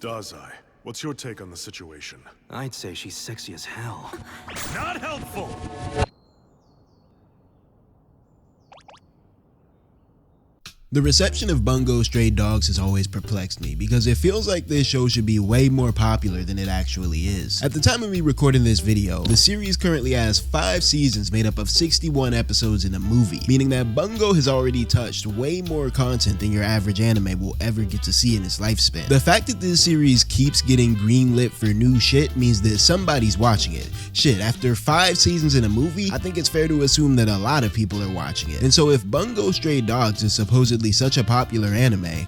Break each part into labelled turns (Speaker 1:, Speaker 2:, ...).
Speaker 1: 𝙏𝙖, what's your take on the situation?
Speaker 2: I'd say she's sexy as hell.
Speaker 1: Not helpful!
Speaker 3: The reception of Bungo Stray Dogs has always perplexed me because it feels like this show should be way more popular than it actually is. At the time of me recording this video, the series currently has 5 seasons made up of 61 episodes in a movie, meaning that Bungo has already touched way more content than your average anime will ever get to see in its lifespan. The fact that this series keeps getting greenlit for new shit means that somebody's watching it. Shit, after 5 seasons in a movie, I think it's fair to assume that a lot of people are watching it. And so if Bungo Stray Dogs is supposedly such a popular anime,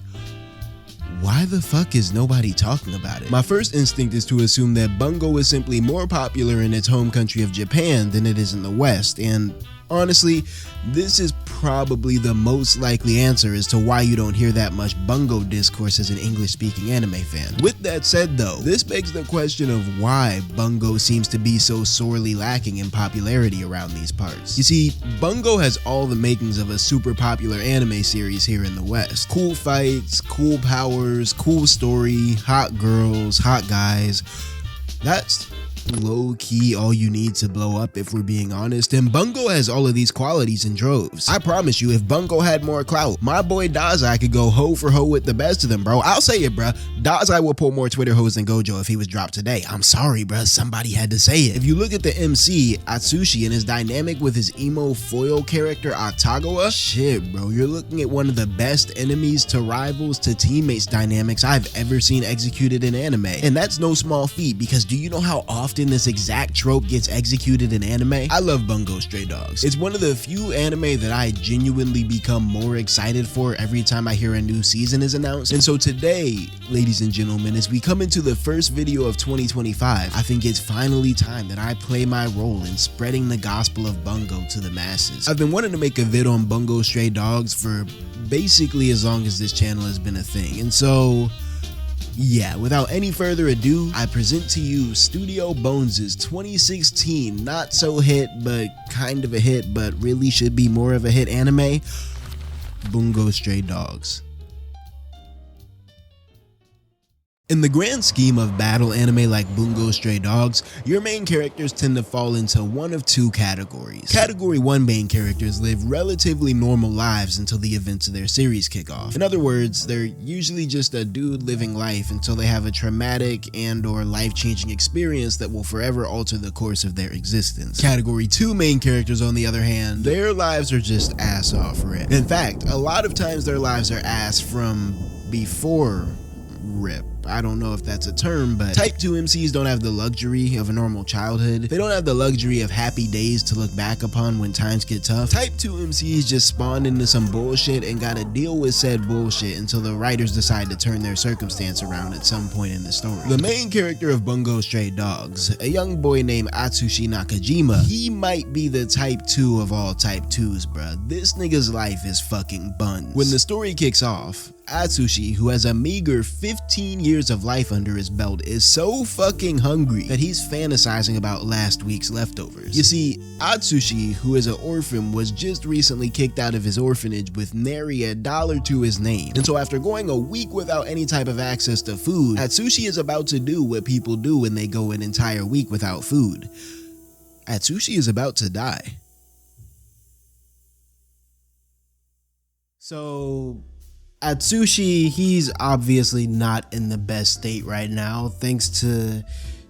Speaker 3: why the fuck is nobody talking about it? My first instinct is to assume that Bungo is simply more popular in its home country of Japan than it is in the West, and honestly, this is probably the most likely answer as to why you don't hear that much Bungo discourse as an English-speaking anime fan. With that said though, this begs the question of why Bungo seems to be so sorely lacking in popularity around these parts. You see, Bungo has all the makings of a super popular anime series here in the West. Cool fights, cool powers, cool story, hot girls, hot guys. That's low-key all you need to blow up if we're being honest, and Bungo has all of these qualities in droves. I promise you, if Bungo had more clout, my boy 𝙏𝙖 could go hoe for hoe with the best of them, bro. I'll say it, bro. 𝙏𝙖 will pull more Twitter hoes than Gojo if he was dropped today. I'm sorry, bro. Somebody had to say it. If you look at the MC, Atsushi, and his dynamic with his emo foil character Octagawa, shit, bro, you're looking at one of the best enemies to rivals to teammates dynamics I've ever seen executed in anime. And that's no small feat, because do you know how often this exact trope gets executed in anime? I love Bungo Stray Dogs. It's one of the few anime that I genuinely become more excited for every time I hear a new season is announced. And so today, ladies and gentlemen, as we come into the first video of 2025, I think it's finally time that I play my role in spreading the gospel of Bungo to the masses. I've been wanting to make a vid on Bungo Stray Dogs for basically as long as this channel has been a thing, and so yeah, without any further ado, I present to you Studio Bones' 2016 not so hit but kind of a hit but really should be more of a hit anime, Bungo Stray Dogs. In the grand scheme of battle anime like Bungo Stray Dogs, your main characters tend to fall into one of 2 categories. Category 1 main characters live relatively normal lives until the events of their series kick off. In other words, they're usually just a dude living life until they have a traumatic and or life-changing experience that will forever alter the course of their existence. Category 2 main characters, on the other hand, their lives are just ass off rip. In fact, a lot of times their lives are ass from before rip. I don't know if that's a term, but Type 2 MCs don't have the luxury of a normal childhood. They don't have the luxury of happy days to look back upon when times get tough. Type 2 MCs just spawned into some bullshit and gotta deal with said bullshit until the writers decide to turn their circumstance around at some point in the story. The main character of Bungo Stray Dogs, a young boy named Atsushi Nakajima, he might be the Type 2 of all Type 2s, bruh. This nigga's life is fucking buns. When the story kicks off, Atsushi, who has a meager 15 years of life under his belt, is so fucking hungry that he's fantasizing about last week's leftovers. You see, Atsushi, who is an orphan, was just recently kicked out of his orphanage with nary $1 to his name. And so after going a week without any type of access to food, Atsushi is about to do what people do when they go an entire week without food. Atsushi is about to die. So Atsushi, he's obviously not in the best state right now, thanks to,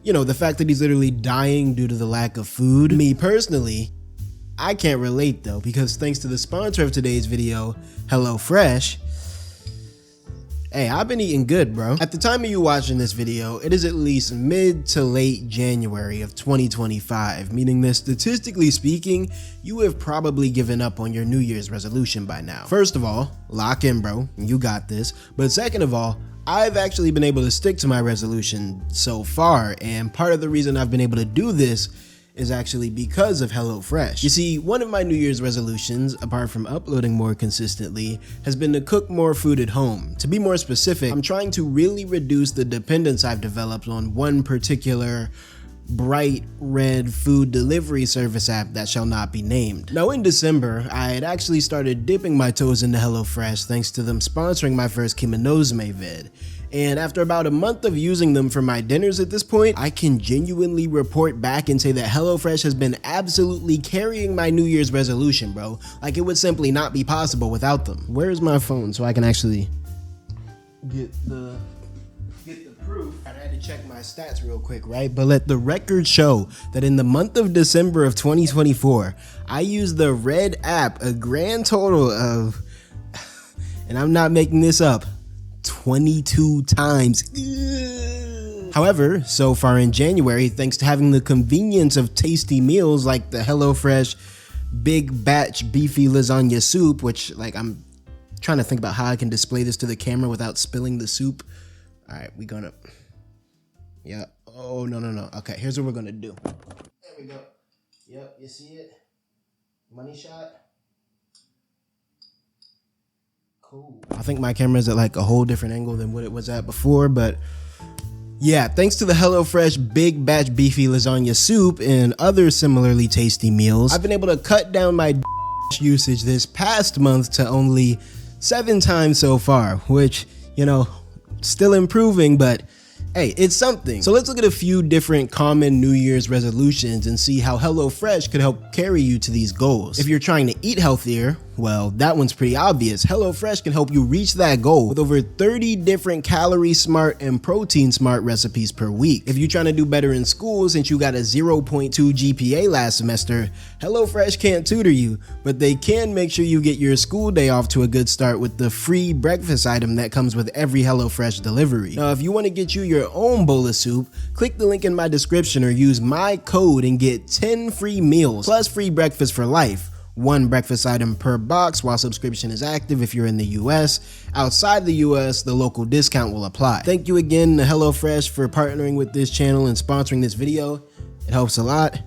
Speaker 3: the fact that he's literally dying due to the lack of food. Me personally, I can't relate though, because thanks to the sponsor of today's video, HelloFresh, hey, I've been eating good, bro. At the time of you watching this video, it is at least mid to late January of 2025, meaning that statistically speaking, you have probably given up on your New Year's resolution by now. First of all, lock in, bro, you got this. But second of all, I've actually been able to stick to my resolution so far, and part of the reason I've been able to do this is actually because of HelloFresh. You see, one of my New Year's resolutions, apart from uploading more consistently, has been to cook more food at home. To be more specific, I'm trying to really reduce the dependence I've developed on one particular bright red food delivery service app that shall not be named. Now in December, I had actually started dipping my toes into HelloFresh thanks to them sponsoring my first Kimi no Uzume vid. And after about a month of using them for my dinners at this point, I can genuinely report back and say that HelloFresh has been absolutely carrying my New Year's resolution, bro. Like, it would simply not be possible without them. Where's my phone so I can actually get the proof? I had to check my stats real quick, right? But let the record show that in the month of December of 2024, I used the Red app a grand total of, and I'm not making this up, 22 times. However, so far in January, thanks to having the convenience of tasty meals like the HelloFresh big batch beefy lasagna soup, which, like, I'm trying to think about how I can display this to the camera without spilling the soup. All right, we gonna, yeah. Oh, no. Okay, here's what we're gonna do. There we go. Yep, you see it? Money shot. Cool. I think my camera's at like a whole different angle than what it was at before, but yeah, thanks to the HelloFresh big batch beefy lasagna soup and other similarly tasty meals, I've been able to cut down my usage this past month to only 7 times so far, which, you know, still improving, but hey, it's something. So let's look at a few different common New Year's resolutions and see how HelloFresh could help carry you to these goals. If you're trying to eat healthier, well, that one's pretty obvious. HelloFresh can help you reach that goal with over 30 different calorie smart and protein smart recipes per week. If you're trying to do better in school since you got a 0.2 GPA last semester, HelloFresh can't tutor you, but they can make sure you get your school day off to a good start with the free breakfast item that comes with every HelloFresh delivery. Now, if you want to get you your own bowl of soup, click the link in my description or use my code and get 10 free meals plus free breakfast for life. 1 breakfast item per box while subscription is active if you're in the US. Outside the US, the local discount will apply. Thank you again to HelloFresh for partnering with this channel and sponsoring this video. It helps a lot.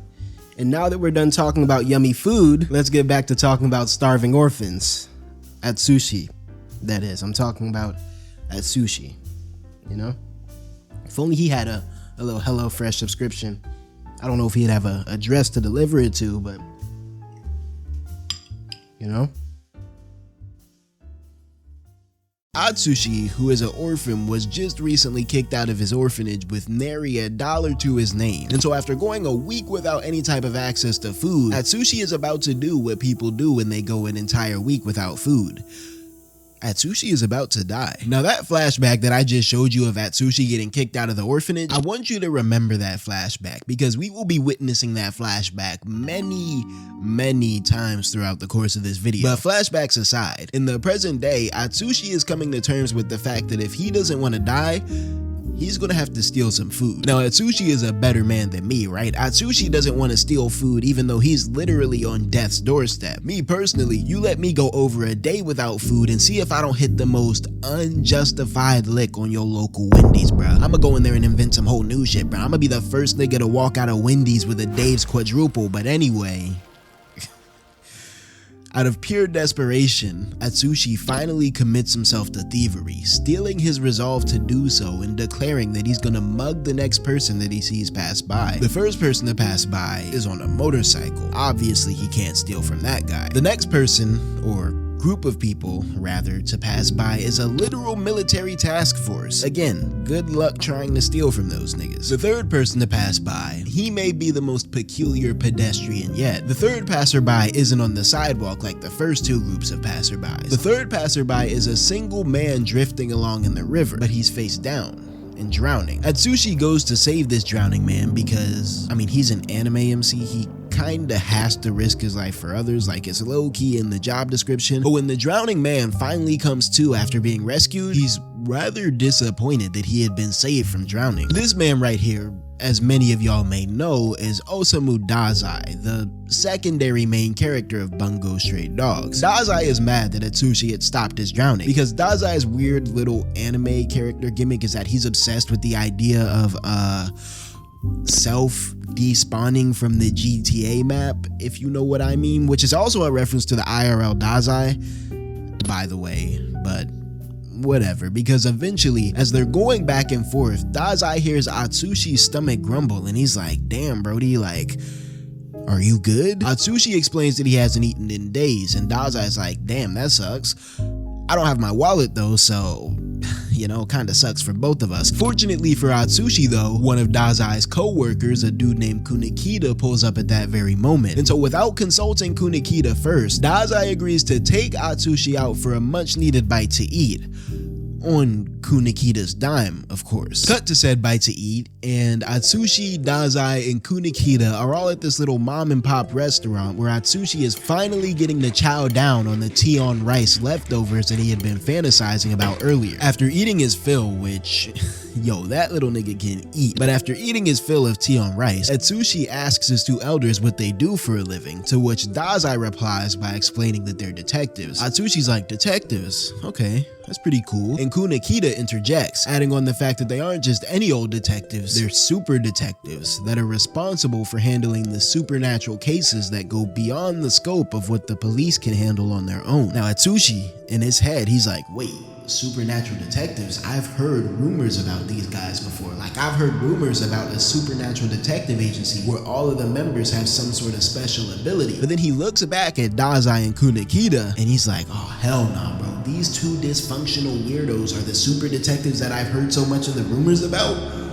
Speaker 3: And now that we're done talking about yummy food, let's get back to talking about starving orphans. Atsushi, that is. I'm talking about Atsushi, you know? If only he had a little HelloFresh subscription. I don't know if he'd have a address to deliver it to, but you know? Atsushi, who is an orphan, was just recently kicked out of his orphanage with nary $1 to his name. And so after going a week without any type of access to food, Atsushi is about to do what people do when they go an entire week without food. Atsushi is about to die. Now, that flashback that I just showed you of Atsushi getting kicked out of the orphanage, I want you to remember that flashback because we will be witnessing that flashback many times throughout the course of this video. But flashbacks aside, in the present day, Atsushi is coming to terms with the fact that if he doesn't want to die, he's gonna have to steal some food. Now, Atsushi is a better man than me, right? Atsushi doesn't want to steal food even though he's literally on death's doorstep. Me personally, you let me go over a day without food and see if I don't hit the most unjustified lick on your local Wendy's, bro. I'ma go in there and invent some whole new shit, bro. I'ma be the first nigga to walk out of Wendy's with a Dave's quadruple, but anyway. Out of pure desperation, Atsushi finally commits himself to thievery, stealing his resolve to do so and declaring that he's gonna mug the next person that he sees pass by. The first person to pass by is on a motorcycle. Obviously, he can't steal from that guy. The next person, or group of people, rather, to pass by is a literal military task force. Again, good luck trying to steal from those niggas. The third person to pass by, he may be the most peculiar pedestrian yet. The third passerby isn't on the sidewalk like the first 2 groups of passerbys. The third passerby is a single man drifting along in the river, but he's face down and drowning. Atsushi goes to save this drowning man because, I mean, he's an anime MC. He kinda has to risk his life for others, like it's low-key in the job description. But when the drowning man finally comes to after being rescued, he's rather disappointed that he had been saved from drowning. This man right here, as many of y'all may know, is Osamu Dazai, the secondary main character of Bungo Stray Dogs. Dazai is mad that Atsushi had stopped his drowning because Dazai's weird little anime character gimmick is that he's obsessed with the idea of self despawning from the GTA map, if you know what I mean, which is also a reference to the IRL Dazai, by the way, but whatever, because eventually, as they're going back and forth, Dazai hears Atsushi's stomach grumble and he's like, damn, Brody, like, are you good? Atsushi explains that he hasn't eaten in days, and Dazai's like, damn, that sucks. I don't have my wallet though, so you know, kinda sucks for both of us. Fortunately for Atsushi though, one of 𝙏𝙖𝙡's co-workers, a dude named Kunikida, pulls up at that very moment. And so without consulting Kunikida first, 𝙏𝙖 agrees to take Atsushi out for a much needed bite to eat. On Kunikida's dime, of course. Cut to said bite to eat, and Atsushi, 𝙏𝙖, and Kunikida are all at this little mom and pop restaurant where Atsushi is finally getting to chow down on the tea on rice leftovers that he had been fantasizing about earlier. After eating his fill, which, yo, that little nigga can eat. But after eating his fill of tea on rice, Atsushi asks his two elders what they do for a living, to which 𝙏𝙖 replies by explaining that they're detectives. Atsushi's like, detectives? Okay, that's pretty cool. And Kunikida interjects, adding on the fact that they aren't just any old detectives, they're super detectives that are responsible for handling the supernatural cases that go beyond the scope of what the police can handle on their own. Now Atsushi, in his head, he's like, wait, supernatural detectives? I've heard rumors about these guys before. Like, I've heard rumors about a supernatural detective agency where all of the members have some sort of special ability. But then he looks back at 𝙏𝙖 and Kunikida and he's like, oh hell nah, bro. These two dysfunctional weirdos are the super detectives that I've heard so much of the rumors about?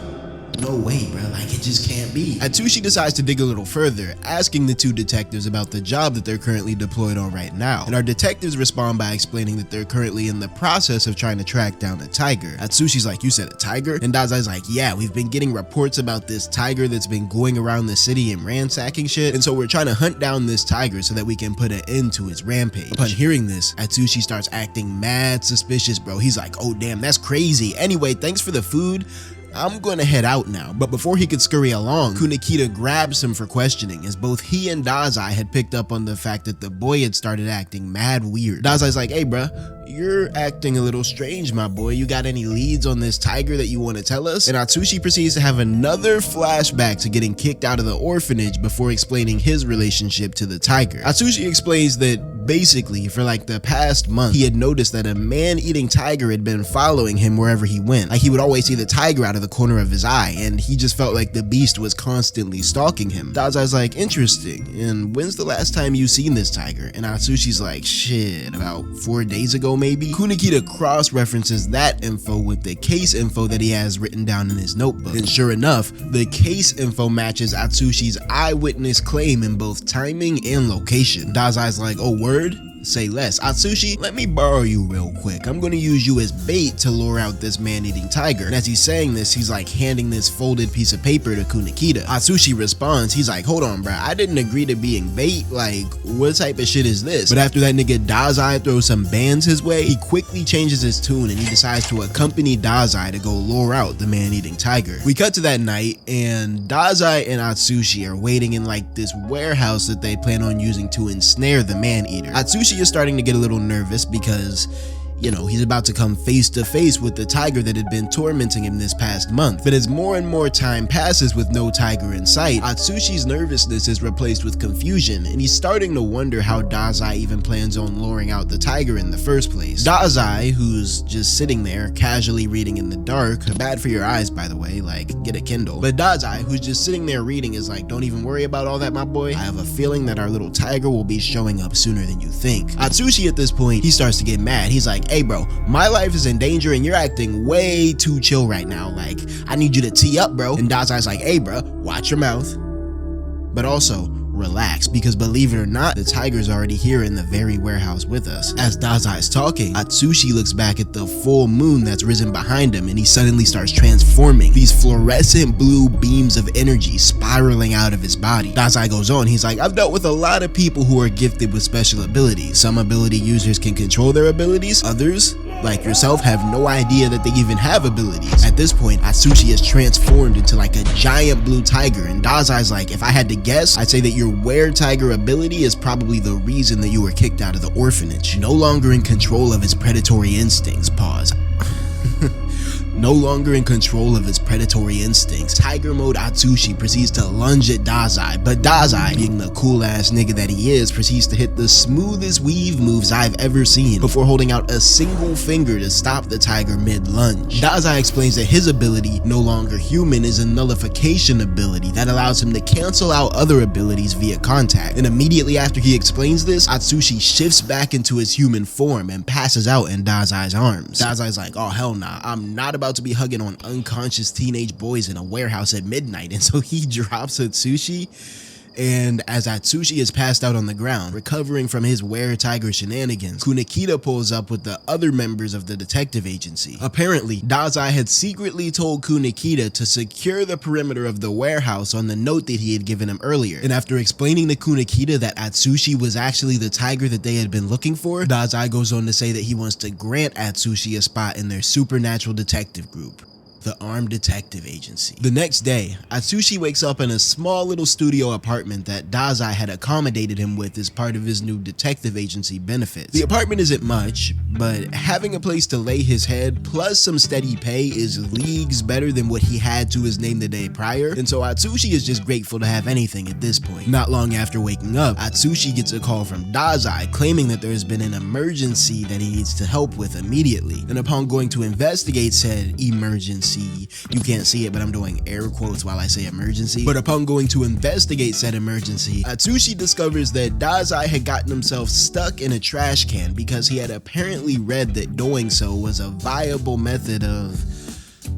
Speaker 3: No way, bro, like it just can't be. Atsushi decides to dig a little further, asking the two detectives about the job that they're currently deployed on right now. And our detectives respond by explaining that they're currently in the process of trying to track down a tiger. Atsushi's like, you said a tiger? And 𝙏𝙖's like, yeah, we've been getting reports about this tiger that's been going around the city and ransacking shit. And so we're trying to hunt down this tiger so that we can put an end to its rampage. Upon hearing this, Atsushi starts acting mad suspicious, bro. He's like, oh damn, that's crazy. Anyway, thanks for the food. I'm gonna head out now. But before he could scurry along, Kunikida grabs him for questioning, as both he and 𝙏𝙖 had picked up on the fact that the boy had started acting mad weird. 𝙏𝙖's like, hey bruh, you're acting a little strange, my boy. You got any leads on this tiger that you want to tell us? And Atsushi proceeds to have another flashback to getting kicked out of the orphanage before explaining his relationship to the tiger. Atsushi explains that basically for like the past month, he had noticed that a man-eating tiger had been following him wherever he went. Like he would always see the tiger out of the corner of his eye, and he just felt like the beast was constantly stalking him. 𝙏𝙖's like, interesting, and when's the last time you seen this tiger? And Atsushi's like, shit, about 4 days ago maybe? Kunikida cross-references that info with the case info that he has written down in his notebook. And sure enough, the case info matches Atsushi's eyewitness claim in both timing and location. 𝙏𝙖's like, oh word? Say less. Atsushi, let me borrow you real quick. I'm gonna use you as bait to lure out this man-eating tiger. And as he's saying this, he's like handing this folded piece of paper to Kunikida. Atsushi responds, he's like, hold on, bruh, I didn't agree to being bait. Like, what type of shit is this? But after that nigga 𝙏𝙖 throws some bands his way, he quickly changes his tune and he decides to accompany 𝙏𝙖 to go lure out the man-eating tiger. We cut to that night, and 𝙏𝙖 and Atsushi are waiting in like this warehouse that they plan on using to ensnare the man-eater. Atsushi is starting to get a little nervous because, you know, he's about to come face to face with the tiger that had been tormenting him this past month. But as more and more time passes with no tiger in sight, Atsushi's nervousness is replaced with confusion, and he's starting to wonder how 𝙏𝙖 even plans on luring out the tiger in the first place. 𝙏𝙖, who's just sitting there casually reading in the dark, bad for your eyes by the way, like get a Kindle. But 𝙏𝙖, who's just sitting there reading, is like, don't even worry about all that, my boy. I have a feeling that our little tiger will be showing up sooner than you think. Atsushi at this point, he starts to get mad. He's like, hey bro, my life is in danger and you're acting way too chill right now. Like, I need you to tee up, bro. And 𝙏𝙖's like, hey bro, watch your mouth. But also, relax, because believe it or not, the tiger's already here in the very warehouse with us. As 𝙏𝙖's talking, Atsushi looks back at the full moon that's risen behind him, and he suddenly starts transforming. These fluorescent blue beams of energy spiraling out of his body. 𝙏𝙖 goes on, he's like, I've dealt with a lot of people who are gifted with special abilities. Some ability users can control their abilities, others, like yourself, have no idea that they even have abilities. At this point, Atsushi is transformed into like a giant blue tiger, and 𝙏𝙖's like, if I had to guess, I'd say that your were-tiger ability is probably the reason that you were kicked out of the orphanage. No longer in control of his predatory instincts, pause. No longer in control of his predatory instincts, Tiger Mode Atsushi proceeds to lunge at 𝙏𝙖, but 𝙏𝙖, being the cool ass nigga that he is, proceeds to hit the smoothest weave moves I've ever seen before holding out a single finger to stop the tiger mid-lunge. 𝙏𝙖 explains that his ability, no longer human, is a nullification ability that allows him to cancel out other abilities via contact, and immediately after he explains this, Atsushi shifts back into his human form and passes out in 𝙏𝙖's arms. 𝙏𝙖's like, oh hell nah, I'm not about to be hugging on unconscious teenage boys in a warehouse at midnight, and so he drops Atsushi. And as Atsushi is passed out on the ground, recovering from his were-tiger shenanigans, Kunikida pulls up with the other members of the detective agency. Apparently, 𝙏𝙖 had secretly told Kunikida to secure the perimeter of the warehouse on the note that he had given him earlier. And after explaining to Kunikida that Atsushi was actually the tiger that they had been looking for, 𝙏𝙖 goes on to say that he wants to grant Atsushi a spot in their supernatural detective group, the Armed Detective Agency. The next day, Atsushi wakes up in a small little studio apartment that 𝙏𝙖 had accommodated him with as part of his new detective agency benefits. The apartment isn't much, but having a place to lay his head plus some steady pay is leagues better than what he had to his name the day prior, and so Atsushi is just grateful to have anything at this point. Not long after waking up, Atsushi gets a call from 𝙏𝙖 claiming that there has been an emergency that he needs to help with immediately, and upon going to investigate said emergency, you can't see it, but I'm doing air quotes while I say emergency. But upon going to investigate said emergency, Atsushi discovers that 𝙏𝙖 had gotten himself stuck in a trash can because he had apparently read that doing so was a viable method of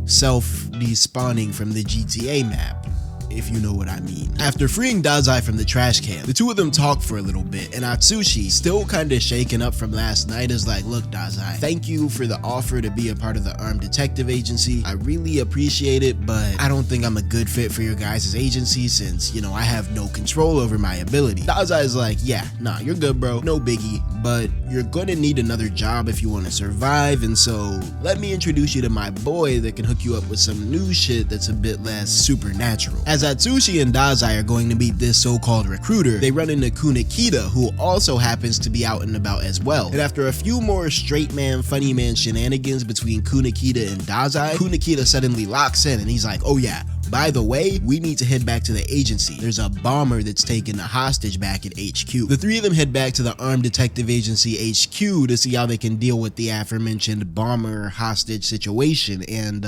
Speaker 3: self-despawning from the GTA map, if you know what I mean. After freeing 𝙏𝙖 from the trash can, the two of them talk for a little bit, and Atsushi, still kinda shaken up from last night, is like, look 𝙏𝙖, thank you for the offer to be a part of the Armed Detective Agency. I really appreciate it, but I don't think I'm a good fit for your guys' agency since, you know, I have no control over my ability. 𝙏𝙖 is like, yeah, nah, you're good bro, no biggie, but you're gonna need another job if you wanna survive, and so let me introduce you to my boy that can hook you up with some new shit that's a bit less supernatural. As Atsushi and 𝙏𝙖 are going to meet this so-called recruiter, they run into Kunikida, who also happens to be out and about as well. And after a few more straight man, funny man shenanigans between Kunikida and 𝙏𝙖, Kunikida suddenly locks in and he's like, oh yeah, by the way, we need to head back to the agency. There's a bomber that's taken a hostage back at HQ. The three of them head back to the Armed Detective Agency HQ to see how they can deal with the aforementioned bomber hostage situation, and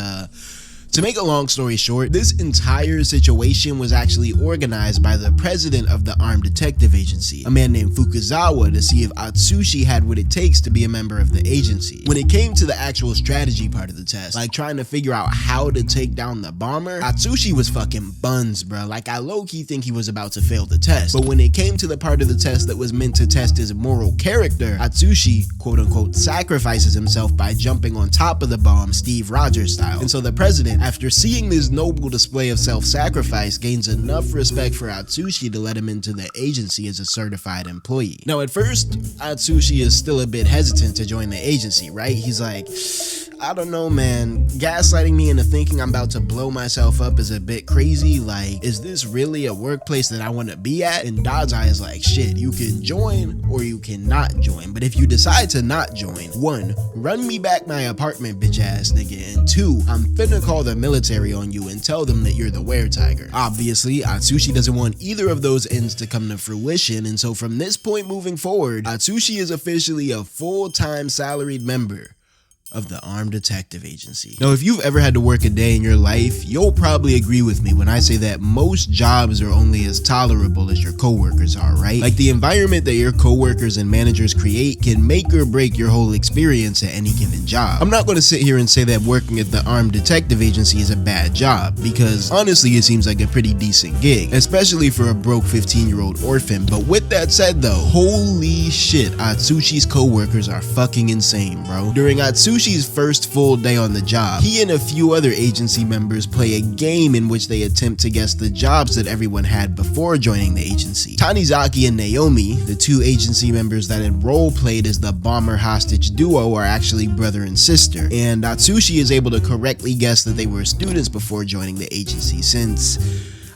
Speaker 3: to make a long story short, this entire situation was actually organized by the president of the Armed Detective Agency, a man named Fukuzawa, to see if Atsushi had what it takes to be a member of the agency. When it came to the actual strategy part of the test, like trying to figure out how to take down the bomber, Atsushi was fucking buns, bro. Like, I low-key think he was about to fail the test. But when it came to the part of the test that was meant to test his moral character, Atsushi, quote-unquote, sacrifices himself by jumping on top of the bomb, Steve Rogers style. And so the president, after seeing this noble display of self-sacrifice, gains enough respect for Atsushi to let him into the agency as a certified employee. Now at first, Atsushi is still a bit hesitant to join the agency, right? He's like, I don't know, man, gaslighting me into thinking I'm about to blow myself up is a bit crazy. Like, is this really a workplace that I want to be at? And 𝙏𝙖 is like, shit, you can join or you cannot join. But if you decide to not join, 1, run me back my apartment, bitch ass nigga, and 2, I'm finna call the military on you and tell them that you're the were-tiger. Obviously, Atsushi doesn't want either of those ends to come to fruition, and so from this point moving forward, Atsushi is officially a full-time salaried member of the Armed Detective Agency. Now, if you've ever had to work a day in your life, you'll probably agree with me when I say that most jobs are only as tolerable as your coworkers are, right? Like, the environment that your coworkers and managers create can make or break your whole experience at any given job. I'm not going to sit here and say that working at the Armed Detective Agency is a bad job, because honestly it seems like a pretty decent gig, especially for a broke 15-year-old orphan. But with that said though, holy shit, Atsushi's coworkers are fucking insane, bro. During Atsushi's first full day on the job, he and a few other agency members play a game in which they attempt to guess the jobs that everyone had before joining the agency. Tanizaki and Naomi, the two agency members that had role-played as the bomber hostage duo, are actually brother and sister, and Atsushi is able to correctly guess that they were students before joining the agency, since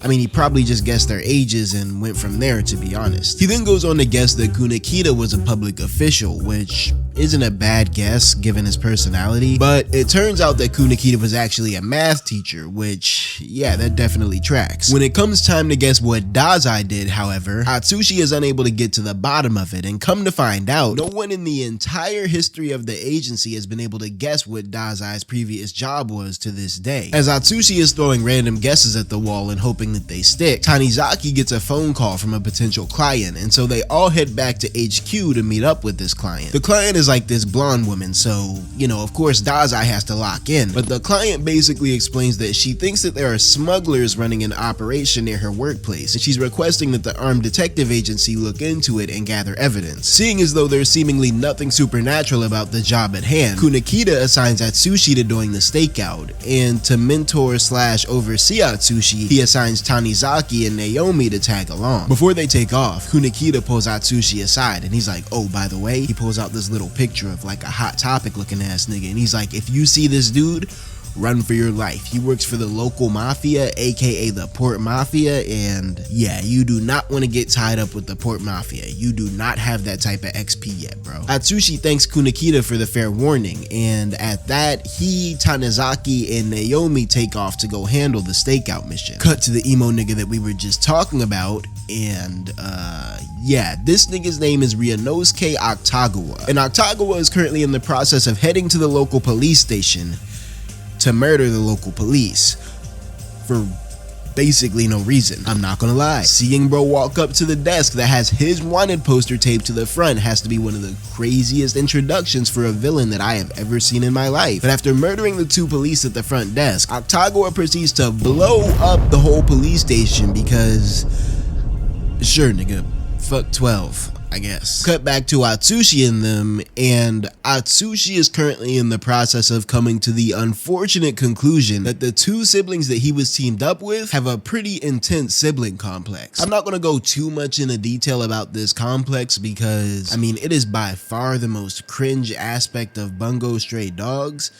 Speaker 3: I mean, he probably just guessed their ages and went from there, to be honest. He then goes on to guess that Kunikida was a public official, which isn't a bad guess given his personality, but it turns out that Kunikida was actually a math teacher, which, yeah, that definitely tracks. When it comes time to guess what 𝙏𝙖𝙡 did, however, Atsushi is unable to get to the bottom of it, and come to find out, no one in the entire history of the agency has been able to guess what 𝙏𝙖𝙡's previous job was to this day. As Atsushi is throwing random guesses at the wall and hoping that they stick, Tanizaki gets a phone call from a potential client, and so they all head back to HQ to meet up with this client. The client is like this blonde woman, so, you know, of course 𝙏𝙖𝙡 has to lock in, but the client basically explains that she thinks that there are smugglers running an operation near her workplace, and she's requesting that the armed detective agency look into it and gather evidence. Seeing as though there's seemingly nothing supernatural about the job at hand, Kunikida assigns Atsushi to doing the stakeout, and to mentor / oversee Atsushi, he assigns Tanizaki and Naomi to tag along. Before they take off, Kunikida pulls Atsushi aside, and he's like, oh, by the way, he pulls out this little picture of like a Hot Topic looking ass nigga, and he's like, if you see this dude, run for your life. He works for the local mafia, aka the Port Mafia, and yeah, you do not want to get tied up with the Port Mafia. You do not have that type of XP yet, bro. Atsushi thanks Kunikida for the fair warning, and at that, he, Tanizaki, and Naomi take off to go handle the stakeout mission. Cut to the emo nigga that we were just talking about, and yeah, this nigga's name is Ryunosuke Akutagawa, and Akutagawa is currently in the process of heading to the local police station to murder the local police for basically no reason. I'm not gonna lie, seeing bro walk up to the desk that has his wanted poster taped to the front has to be one of the craziest introductions for a villain that I have ever seen in my life. But after murdering the two police at the front desk, Akutagawa proceeds to blow up the whole police station because, sure nigga, fuck 12, I guess. Cut back to Atsushi and them, and Atsushi is currently in the process of coming to the unfortunate conclusion that the two siblings that he was teamed up with have a pretty intense sibling complex. I'm not gonna go too much into detail about this complex because, I mean, it is by far the most cringe aspect of bungo stray dogs,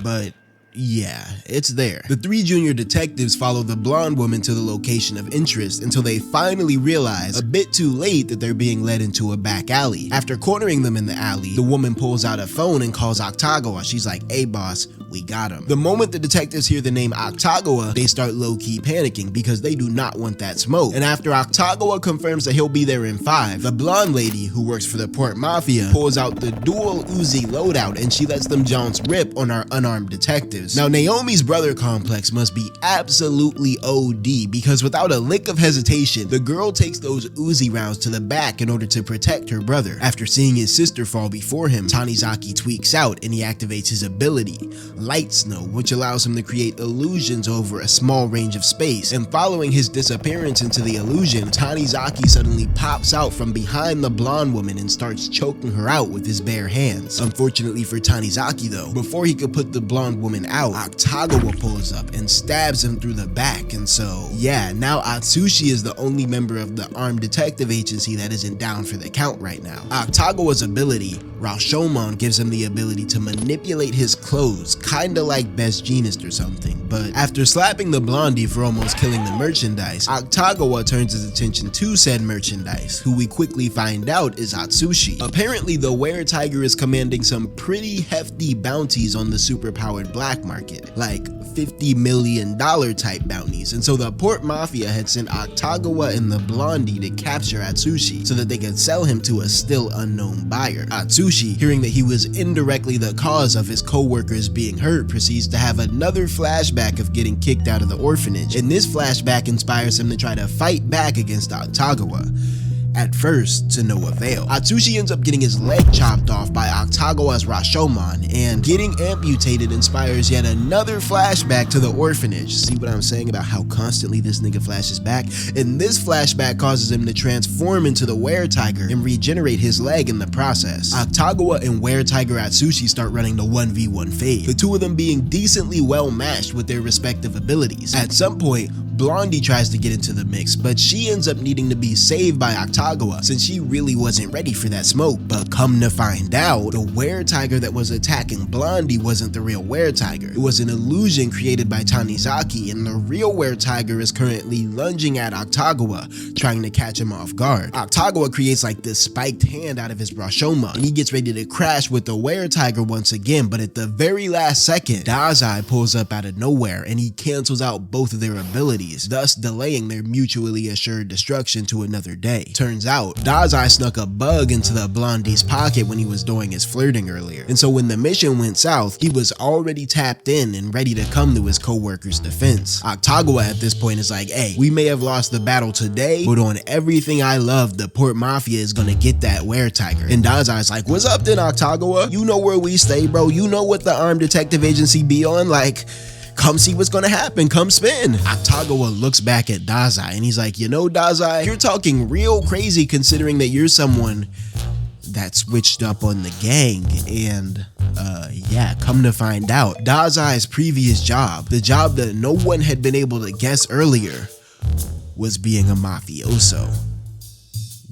Speaker 3: but yeah, it's there. The three junior detectives follow the blonde woman to the location of interest until they finally realize, a bit too late, that they're being led into a back alley. After cornering them in the alley, the woman pulls out a phone and calls Akutagawa. She's like, hey boss, we got him. The moment the detectives hear the name Akutagawa, they start low-key panicking because they do not want that smoke. And after Akutagawa confirms that he'll be there in 5, the blonde lady, who works for the Port Mafia, pulls out the dual Uzi loadout and she lets them Jones rip on our unarmed detectives. Now, Naomi's brother complex must be absolutely OD because without a lick of hesitation, the girl takes those Uzi rounds to the back in order to protect her brother. After seeing his sister fall before him, Tanizaki tweaks out and he activates his ability, Light Snow, which allows him to create illusions over a small range of space. And following his disappearance into the illusion, Tanizaki suddenly pops out from behind the blonde woman and starts choking her out with his bare hands. Unfortunately for Tanizaki though, before he could put the blonde woman out, Akutagawa pulls up and stabs him through the back, and so yeah, now Atsushi is the only member of the armed detective agency that isn't down for the count right now. Akutagawa's ability, Rashomon, gives him the ability to manipulate his clothes, kinda like Best Jeanist or something, but after slapping the blondie for almost killing the merchandise, Akutagawa turns his attention to said merchandise, who we quickly find out is Atsushi. Apparently the were-tiger is commanding some pretty hefty bounties on the superpowered black market, like $50 million type bounties, and so the Port Mafia had sent Akutagawa and the blondie to capture Atsushi so that they could sell him to a still unknown buyer. Atsushi, hearing that he was indirectly the cause of his co-workers being hurt, proceeds to have another flashback of getting kicked out of the orphanage, and this flashback inspires him to try to fight back against Akutagawa. At first, to no avail. Atsushi ends up getting his leg chopped off by Akutagawa's Rashomon, and getting amputated inspires yet another flashback to the orphanage. See what I'm saying about how constantly this nigga flashes back? And this flashback causes him to transform into the were-tiger and regenerate his leg in the process. Akutagawa and were-tiger Atsushi start running the 1v1 phase, the two of them being decently well matched with their respective abilities. At some point, Blondie tries to get into the mix, but she ends up needing to be saved by 𝙏𝙗 since she really wasn't ready for that smoke. But come to find out, the were-tiger that was attacking Blondie wasn't the real were-tiger. It was an illusion created by Tanizaki, and the real were-tiger is currently lunging at 𝙏𝙗, trying to catch him off guard. 𝙏𝙗 creates like this spiked hand out of his Rashomon, and he gets ready to crash with the were-tiger once again, but at the very last second, 𝙏𝙖 pulls up out of nowhere and he cancels out both of their abilities, thus delaying their mutually assured destruction to another day. Turns out, 𝙏𝙖 snuck a bug into the Blondie's pocket when he was doing his flirting earlier, and so when the mission went south, he was already tapped in and ready to come to his co-worker's defense. 𝙏𝙗 at this point is like, hey, we may have lost the battle today, but on everything I love, the Port Mafia is gonna get that were-tiger. And 𝙏𝙖's like, what's up then, 𝙏𝙗? You know where we stay, bro. You know what the armed detective agency be on. Like, come see what's gonna happen, come spin. 𝙏𝙗 looks back at 𝙏𝙖 and he's like, you know, 𝙏𝙖, you're talking real crazy considering that you're someone that switched up on the gang. And yeah, come to find out, 𝙏𝙖's previous job, the job that no one had been able to guess earlier, was being a mafioso.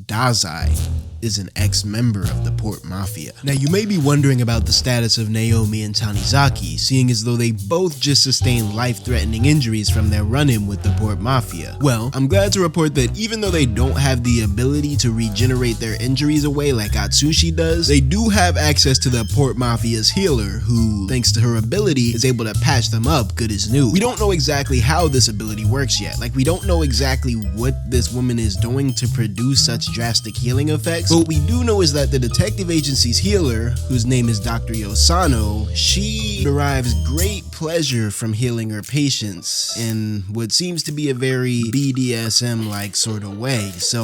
Speaker 3: 𝙏𝙖 is an ex-member of the Port Mafia. Now you may be wondering about the status of Naomi and Tanizaki, seeing as though they both just sustained life-threatening injuries from their run-in with the Port Mafia. Well, I'm glad to report that even though they don't have the ability to regenerate their injuries away like Atsushi does, they do have access to the Port Mafia's healer, who, thanks to her ability, is able to patch them up good as new. We don't know exactly how this ability works yet. Like, we don't know exactly what this woman is doing to produce such drastic healing effects. But what we do know is that the detective agency's healer, whose name is Dr. Yosano, she derives great pleasure from healing her patients in what seems to be a very BDSM-like sort of way. So,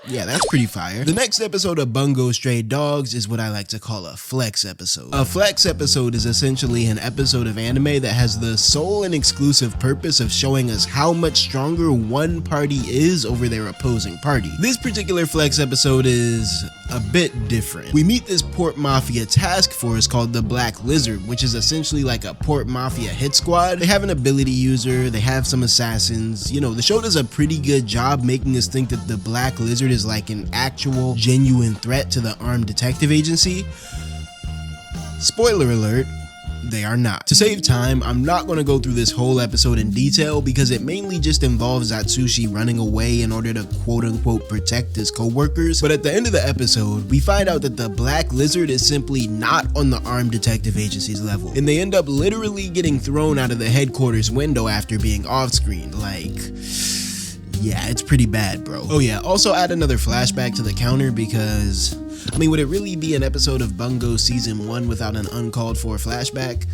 Speaker 3: yeah, that's pretty fire. The next episode of Bungo Stray Dogs is what I like to call a flex episode. A flex episode is essentially an episode of anime that has the sole and exclusive purpose of showing us how much stronger one party is over their opposing party. This particular flex episode is a bit different. We meet this Port Mafia task force called the Black Lizard, which is essentially like a Port Mafia hit squad. They have an ability user, they have some assassins. You know, the show does a pretty good job making us think that the Black Lizard is like an actual genuine threat to the armed detective agency. Spoiler alert, they are not. To save time, I'm not going to go through this whole episode in detail because it mainly just involves Atsushi running away in order to quote-unquote protect his co-workers. But at the end of the episode, we find out that the Black Lizard is simply not on the armed detective agency's level, and they end up literally getting thrown out of the headquarters window after being off-screen. Like, yeah, it's pretty bad, bro. Oh yeah, also add another flashback to the counter because, I mean, would it really be an episode of Bungo Season 1 without an uncalled for flashback?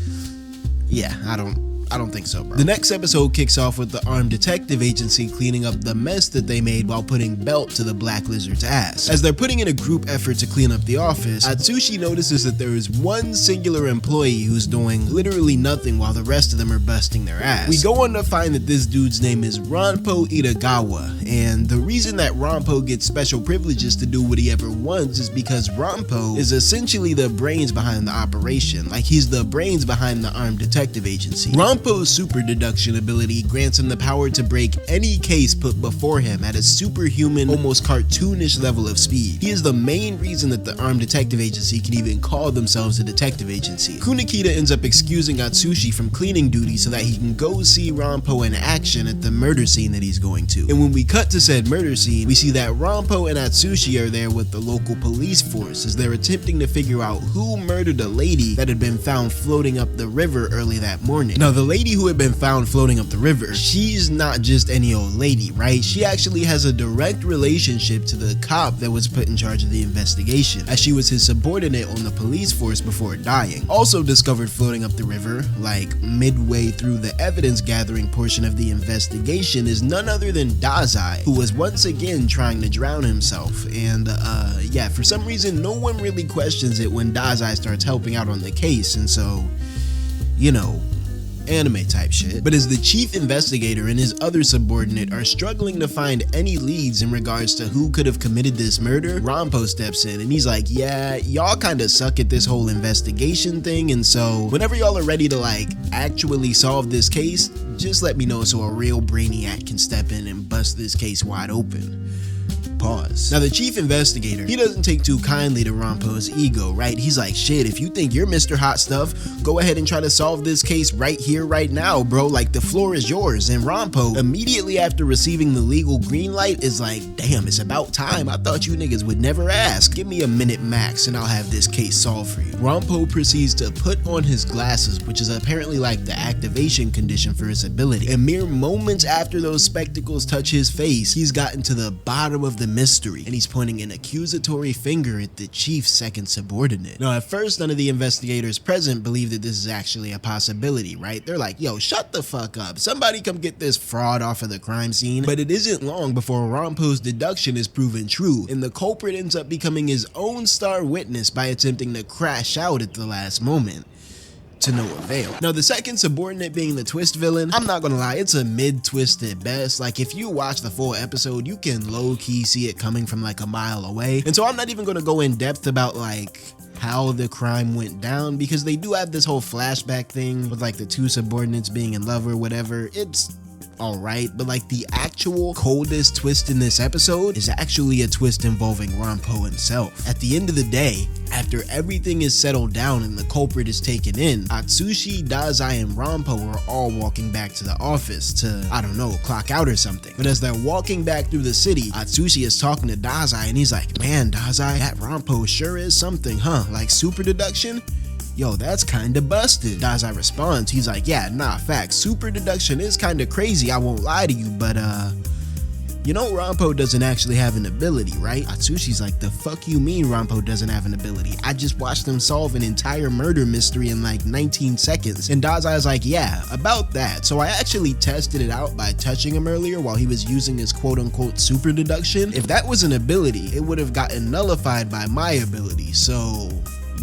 Speaker 3: Yeah, I don't think so, bro. The next episode kicks off with the armed detective agency cleaning up the mess that they made while putting belt to the Black Lizard's ass. As they're putting in a group effort to clean up the office, Atsushi notices that there is one singular employee who's doing literally nothing while the rest of them are busting their ass. We go on to find that this dude's name is Ranpo Itagawa, and the reason that Ranpo gets special privileges to do what he ever wants is because Ranpo is essentially the brains behind the operation. Like, he's the brains behind the armed detective agency. Ranpo's super deduction ability grants him the power to break any case put before him at a superhuman, almost cartoonish level of speed. He is the main reason that the armed detective agency can even call themselves a detective agency. Kunikida ends up excusing Atsushi from cleaning duty so that he can go see Ranpo in action at the murder scene that he's going to. And when we cut to said murder scene, we see that Ranpo and Atsushi are there with the local police force as they're attempting to figure out who murdered a lady that had been found floating up the river early that morning. Now, the lady who had been found floating up the river, she's not just any old lady, right? She actually has a direct relationship to the cop that was put in charge of the investigation, as she was his subordinate on the police force before dying. Also discovered floating up the river, like midway through the evidence gathering portion of the investigation, is none other than 𝙏𝙖, who was once again trying to drown himself. And yeah, for some reason no one really questions it when 𝙏𝙖 starts helping out on the case, and so, you know, anime type shit. But as the chief investigator and his other subordinate are struggling to find any leads in regards to who could have committed this murder, Ranpo steps in and he's like, yeah, y'all kinda suck at this whole investigation thing, and so whenever y'all are ready to like actually solve this case, just let me know so a real brainiac can step in and bust this case wide open. Pause. Now the chief investigator, he doesn't take too kindly to Ranpo's ego, right? He's like, shit, if you think you're Mr. Hot Stuff, go ahead and try to solve this case right here, right now, bro. Like, the floor is yours. And Ranpo, immediately after receiving the legal green light, is like, damn, it's about time. I thought you niggas would never ask. Give me a minute max and I'll have this case solved for you. Ranpo proceeds to put on his glasses, which is apparently like the activation condition for his ability. And mere moments after those spectacles touch his face, he's gotten to the bottom of the mystery and he's pointing an accusatory finger at the chief's second subordinate. Now at first, none of the investigators present believe that this is actually a possibility, right? They're like, yo, shut the fuck up, somebody come get this fraud off of the crime scene. But it isn't long before Ranpo's deduction is proven true and the culprit ends up becoming his own star witness by attempting to crash out at the last moment, to no avail. Now the second subordinate being the twist villain, I'm not gonna lie, it's a mid-twist at best. Like, if you watch the full episode, you can low-key see it coming from like a mile away. And so I'm not even gonna go in depth about like how the crime went down, because they do have this whole flashback thing with like the two subordinates being in love or whatever. It's alright, but like the actual coldest twist in this episode is actually a twist involving Ranpo himself. At the end of the day, after everything is settled down and the culprit is taken in, Atsushi, 𝙏𝙖𝙡, and Ranpo are all walking back to the office to, I don't know, clock out or something. But as they're walking back through the city, Atsushi is talking to 𝙏𝙖𝙡 and he's like, man, 𝙏𝙖𝙡, that Ranpo sure is something, huh? Like super deduction? Yo, that's kinda busted. 𝙏𝙖𝙡 responds, he's like, yeah, nah, facts, super deduction is kinda crazy, I won't lie to you, but you know Ranpo doesn't actually have an ability, right? Atsushi's like, the fuck you mean Ranpo doesn't have an ability? I just watched him solve an entire murder mystery in like 19 seconds. And 𝙏𝙖𝙡's like, yeah, about that. So I actually tested it out by touching him earlier while he was using his quote unquote super deduction. If that was an ability, it would have gotten nullified by my ability, so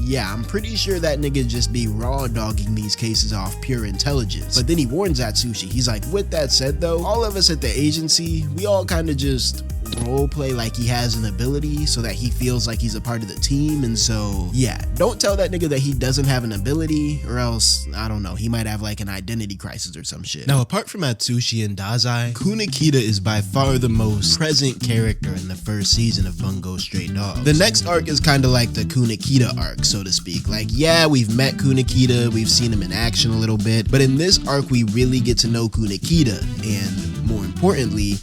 Speaker 3: yeah, I'm pretty sure that nigga just be raw dogging these cases off pure intelligence. But then he warns Atsushi. He's like, with that said though, all of us at the agency, we all kind of just roleplay like he has an ability so that he feels like he's a part of the team. And so yeah, don't tell that nigga that he doesn't have an ability, or else, I don't know, he might have like an identity crisis or some shit. Now apart from Atsushi and 𝙏𝙖𝙡, Kunikida is by far the most present character in the first season of Bungo Stray Dogs. The next arc is kind of like the Kunikida arc, so to speak. Like, yeah, we've met Kunikida, we've seen him in action a little bit, but in this arc we really get to know Kunikida, and more importantly,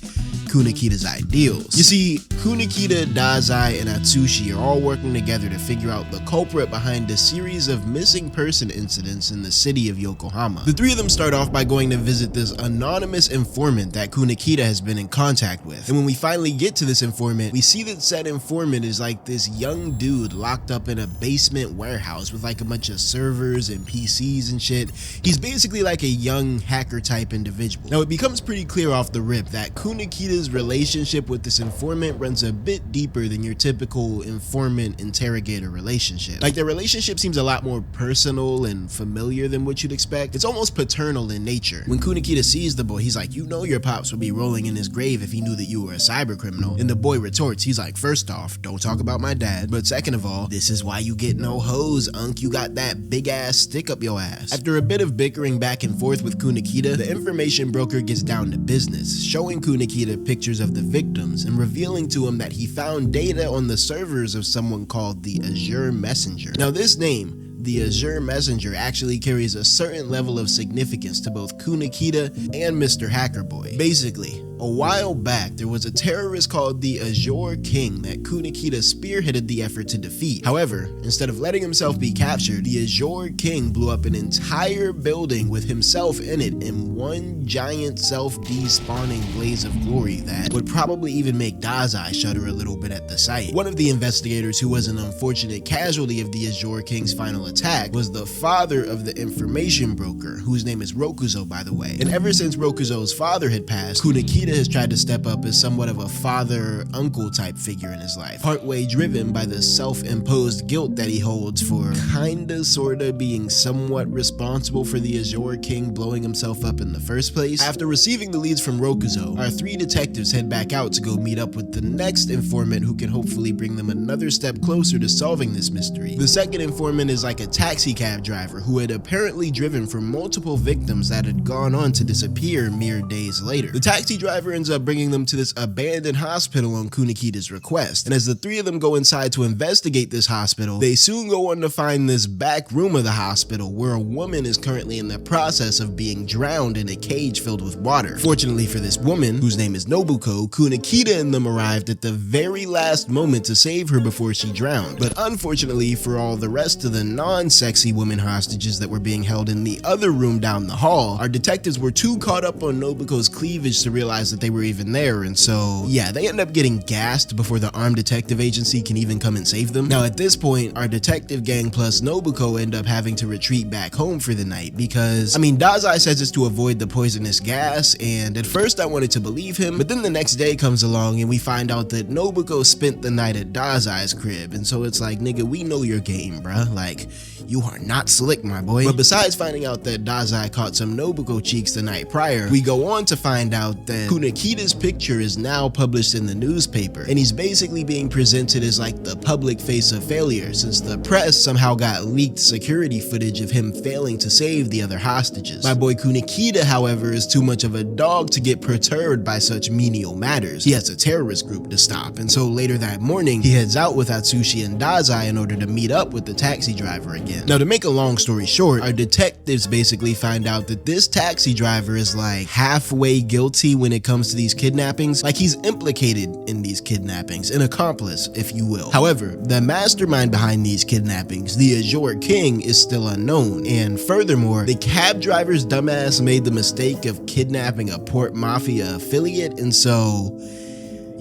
Speaker 3: Kunikida's ideals. You see, Kunikida, 𝙏𝙖𝙡, and Atsushi are all working together to figure out the culprit behind a series of missing person incidents in the city of Yokohama. The three of them start off by going to visit this anonymous informant that Kunikida has been in contact with. And when we finally get to this informant, we see that said informant is like this young dude locked up in a basement warehouse with like a bunch of servers and PCs and shit. He's basically like a young hacker type individual. Now it becomes pretty clear off the rip that Kunikida's relationship with this informant runs a bit deeper than your typical informant-interrogator relationship. Like, their relationship seems a lot more personal and familiar than what you'd expect. It's almost paternal in nature. When Kunikida sees the boy, he's like, you know your pops would be rolling in his grave if he knew that you were a cyber criminal. And the boy retorts, he's like, first off, don't talk about my dad, but second of all, this is why you get no hoes, unk. You got that big ass stick up your ass. After a bit of bickering back and forth with Kunikida, the information broker gets down to business, showing Kunikida pictures of the victims and revealing to him that he found data on the servers of someone called the Azure Messenger. Now this name, the Azure Messenger, actually carries a certain level of significance to both Kunikida and Mr. Hacker Boy. Basically, a while back, there was a terrorist called the Azure King that Kunikida spearheaded the effort to defeat. However, instead of letting himself be captured, the Azure King blew up an entire building with himself in it in one giant self-despawning blaze of glory that would probably even make 𝙏𝙖𝙡 shudder a little bit at the sight. One of the investigators who was an unfortunate casualty of the Azure King's final attack was the father of the information broker, whose name is Rokuzo, by the way. And ever since Rokuzo's father had passed, Kunikida Kunikida has tried to step up as somewhat of a father-uncle type figure in his life, partway driven by the self-imposed guilt that he holds for kinda sorta being somewhat responsible for the Azure King blowing himself up in the first place. After receiving the leads from Rokuzo, our 3 detectives head back out to go meet up with the next informant who can hopefully bring them another step closer to solving this mystery. The second informant is like a taxi cab driver who had apparently driven for multiple victims that had gone on to disappear mere days later. The taxi driver ends up bringing them to this abandoned hospital on Kunikida's request, and as the 3 of them go inside to investigate this hospital, they soon go on to find this back room of the hospital where a woman is currently in the process of being drowned in a cage filled with water. Fortunately for this woman, whose name is Nobuko, Kunikida and them arrived at the very last moment to save her before she drowned. But unfortunately for all the rest of the non-sexy women hostages that were being held in the other room down the hall, our detectives were too caught up on Nobuko's cleavage to realize that they were even there, and so yeah, they end up getting gassed before the armed detective agency can even come and save them. Now at this point, our detective gang plus Nobuko end up having to retreat back home for the night because, I mean, 𝙏𝙖 says it's to avoid the poisonous gas, and at first I wanted to believe him, but then the next day comes along and we find out that Nobuko spent the night at 𝙏𝙖's crib, and so it's like, nigga, we know your game, bruh. Like, you are not slick, my boy. But besides finding out that 𝙏𝙖 caught some Nobuko cheeks the night prior, we go on to find out that Kunikida's picture is now published in the newspaper, and he's basically being presented as like the public face of failure, since the press somehow got leaked security footage of him failing to save the other hostages. My boy Kunikida, however, is too much of a dog to get perturbed by such menial matters. He has a terrorist group to stop, and so later that morning, he heads out with Atsushi and 𝙏𝙖 in order to meet up with the taxi driver again. Now, to make a long story short, our detectives basically find out that this taxi driver is like halfway guilty when it comes to these kidnappings. Like, he's implicated in these kidnappings, an accomplice, if you will. However, the mastermind behind these kidnappings, the Azure King, is still unknown, and furthermore, the cab driver's dumbass made the mistake of kidnapping a Port Mafia affiliate, and so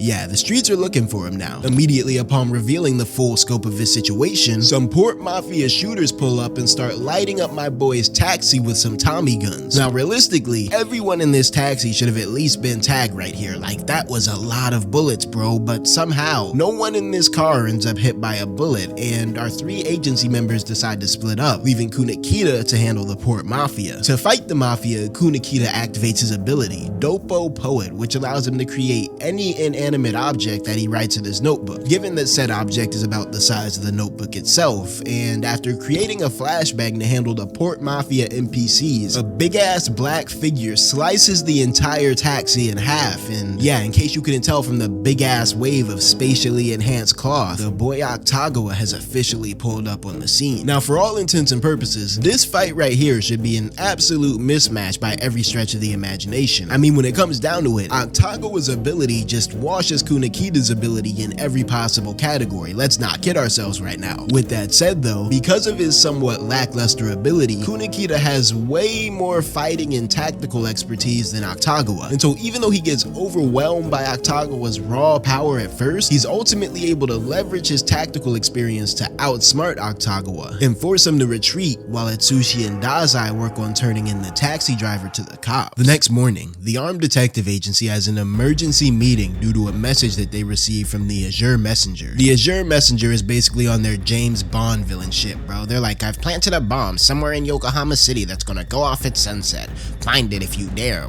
Speaker 3: yeah, the streets are looking for him now. Immediately upon revealing the full scope of his situation, some Port Mafia shooters pull up and start lighting up my boy's taxi with some Tommy guns. Now, realistically, everyone in this taxi should have at least been tagged right here. Like, that was a lot of bullets, bro, but somehow, no one in this car ends up hit by a bullet, and our 3 agency members decide to split up, leaving Kunikida to handle the Port Mafia. To fight the Mafia, Kunikida activates his ability, Dopo Poet, which allows him to create any inanimate object that he writes in his notebook, given that said object is about the size of the notebook itself. And after creating a flashbang to handle the Port Mafia NPCs, a big ass black figure slices the entire taxi in half. And yeah, in case you couldn't tell from the big ass wave of spatially enhanced cloth, the boy 𝙏𝙖 has officially pulled up on the scene. Now, for all intents and purposes, this fight right here should be an absolute mismatch by every stretch of the imagination. I mean, when it comes down to it, 𝙏𝙖's ability just washes Kunikida's ability in every possible category. Let's not kid ourselves right now. With that said though, because of his somewhat lackluster ability, Kunikida has way more fighting and tactical expertise than 𝙏𝙖. And so even though he gets overwhelmed by 𝙏𝙖's raw power at first, he's ultimately able to leverage his tactical experience to outsmart 𝙏𝙖 and force him to retreat while Atsushi and 𝙏𝙖 work on turning in the taxi driver to the cops. The next morning, the armed detective agency has an emergency meeting due to a message that they received from the Azure Messenger. The Azure Messenger is basically on their James Bond villain ship, bro. They're like, I've planted a bomb somewhere in Yokohama City that's gonna go off at sunset. Find it if you dare.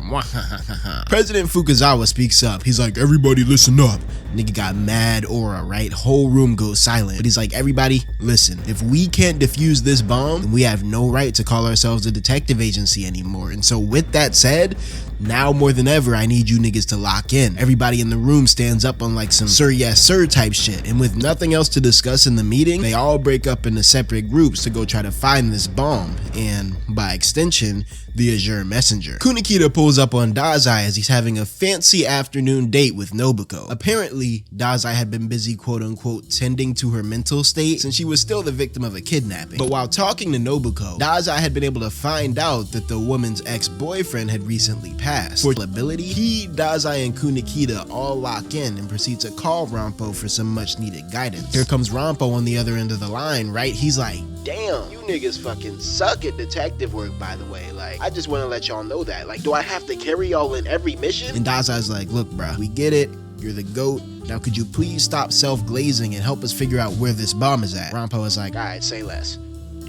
Speaker 3: President Fukuzawa speaks up. He's like, everybody listen up. Nigga got mad aura, right? Whole room goes silent. But he's like, everybody, listen. If we can't defuse this bomb, then we have no right to call ourselves a detective agency anymore. And so with that said, now more than ever, I need you niggas to lock in. Everybody in the room stands up on like some sir yes sir type shit, and with nothing else to discuss in the meeting, they all break up into separate groups to go try to find this bomb, and by extension, the Azure Messenger. Kunikida pulls up on 𝙏𝙖 as he's having a fancy afternoon date with Nobuko. Apparently, 𝙏𝙖 had been busy quote-unquote tending to her mental state since she was still the victim of a kidnapping. But while talking to Nobuko, 𝙏𝙖 had been able to find out that the woman's ex-boyfriend had recently passed. For ability, he, 𝙏𝙖, and Kunikida all lock in and proceed to call Ranpo for some much needed guidance. Here comes Ranpo on the other end of the line, right? He's like, damn, you niggas fucking suck at detective work, by the way. Like, I just want to let y'all know that. Like, do I have to carry y'all in every mission? And 𝙏𝙖𝙡's like, look, bruh, we get it. You're the GOAT. Now, could you please stop self-glazing and help us figure out where this bomb is at? Ranpo is like, all right, say less.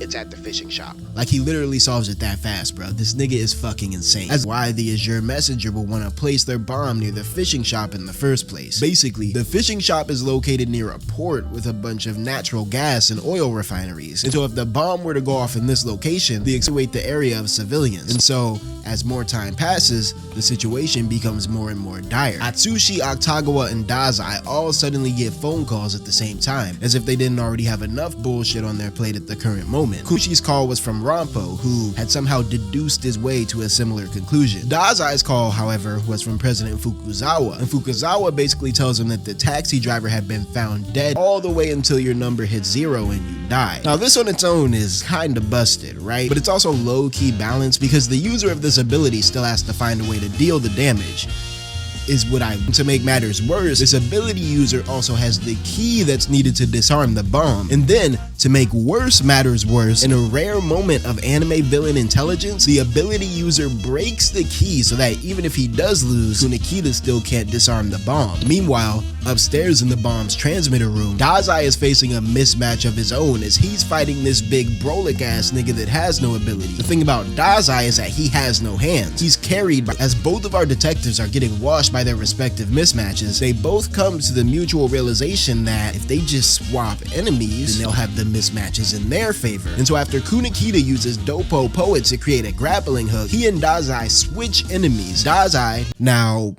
Speaker 3: It's at the fishing shop. Like, he literally solves it that fast, bro. This nigga is fucking insane. That's why the Azure Messenger will want to place their bomb near the fishing shop in the first place. Basically, the fishing shop is located near a port with a bunch of natural gas and oil refineries. And so if the bomb were to go off in this location, they evacuate the area of civilians. And so, as more time passes, the situation becomes more and more dire. Atsushi, Octagawa, and 𝙏𝙖𝙡 all suddenly get phone calls at the same time, as if they didn't already have enough bullshit on their plate at the current moment. Kushi's call was from Ranpo, who had somehow deduced his way to a similar conclusion. 𝙏𝙖𝙡's call, however, was from President Fukuzawa, and Fukuzawa basically tells him that the taxi driver had been found dead all the way until your number hits 0 and you die. Now, this on its own is kinda busted, right? But it's also low-key balanced because the user of this ability still has to find a way to deal the damage. To make matters worse, this ability user also has the key that's needed to disarm the bomb. And then, to make matters worse, in a rare moment of anime villain intelligence, the ability user breaks the key so that even if he does lose, Kunikida still can't disarm the bomb. Meanwhile, upstairs in the bomb's transmitter room, 𝙏𝙖𝙡 is facing a mismatch of his own as he's fighting this big brolic ass nigga that has no ability. The thing about 𝙏𝙖𝙡 is that he has no hands. He's carried by, as both of our detectives are getting washed by their respective mismatches, they both come to the mutual realization that if they just swap enemies, then they'll have the mismatches in their favor. And so after Kunikida uses Dopo Poet to create a grappling hook, he and 𝙏𝙖𝙡 switch enemies. 𝙏𝙖𝙡, now,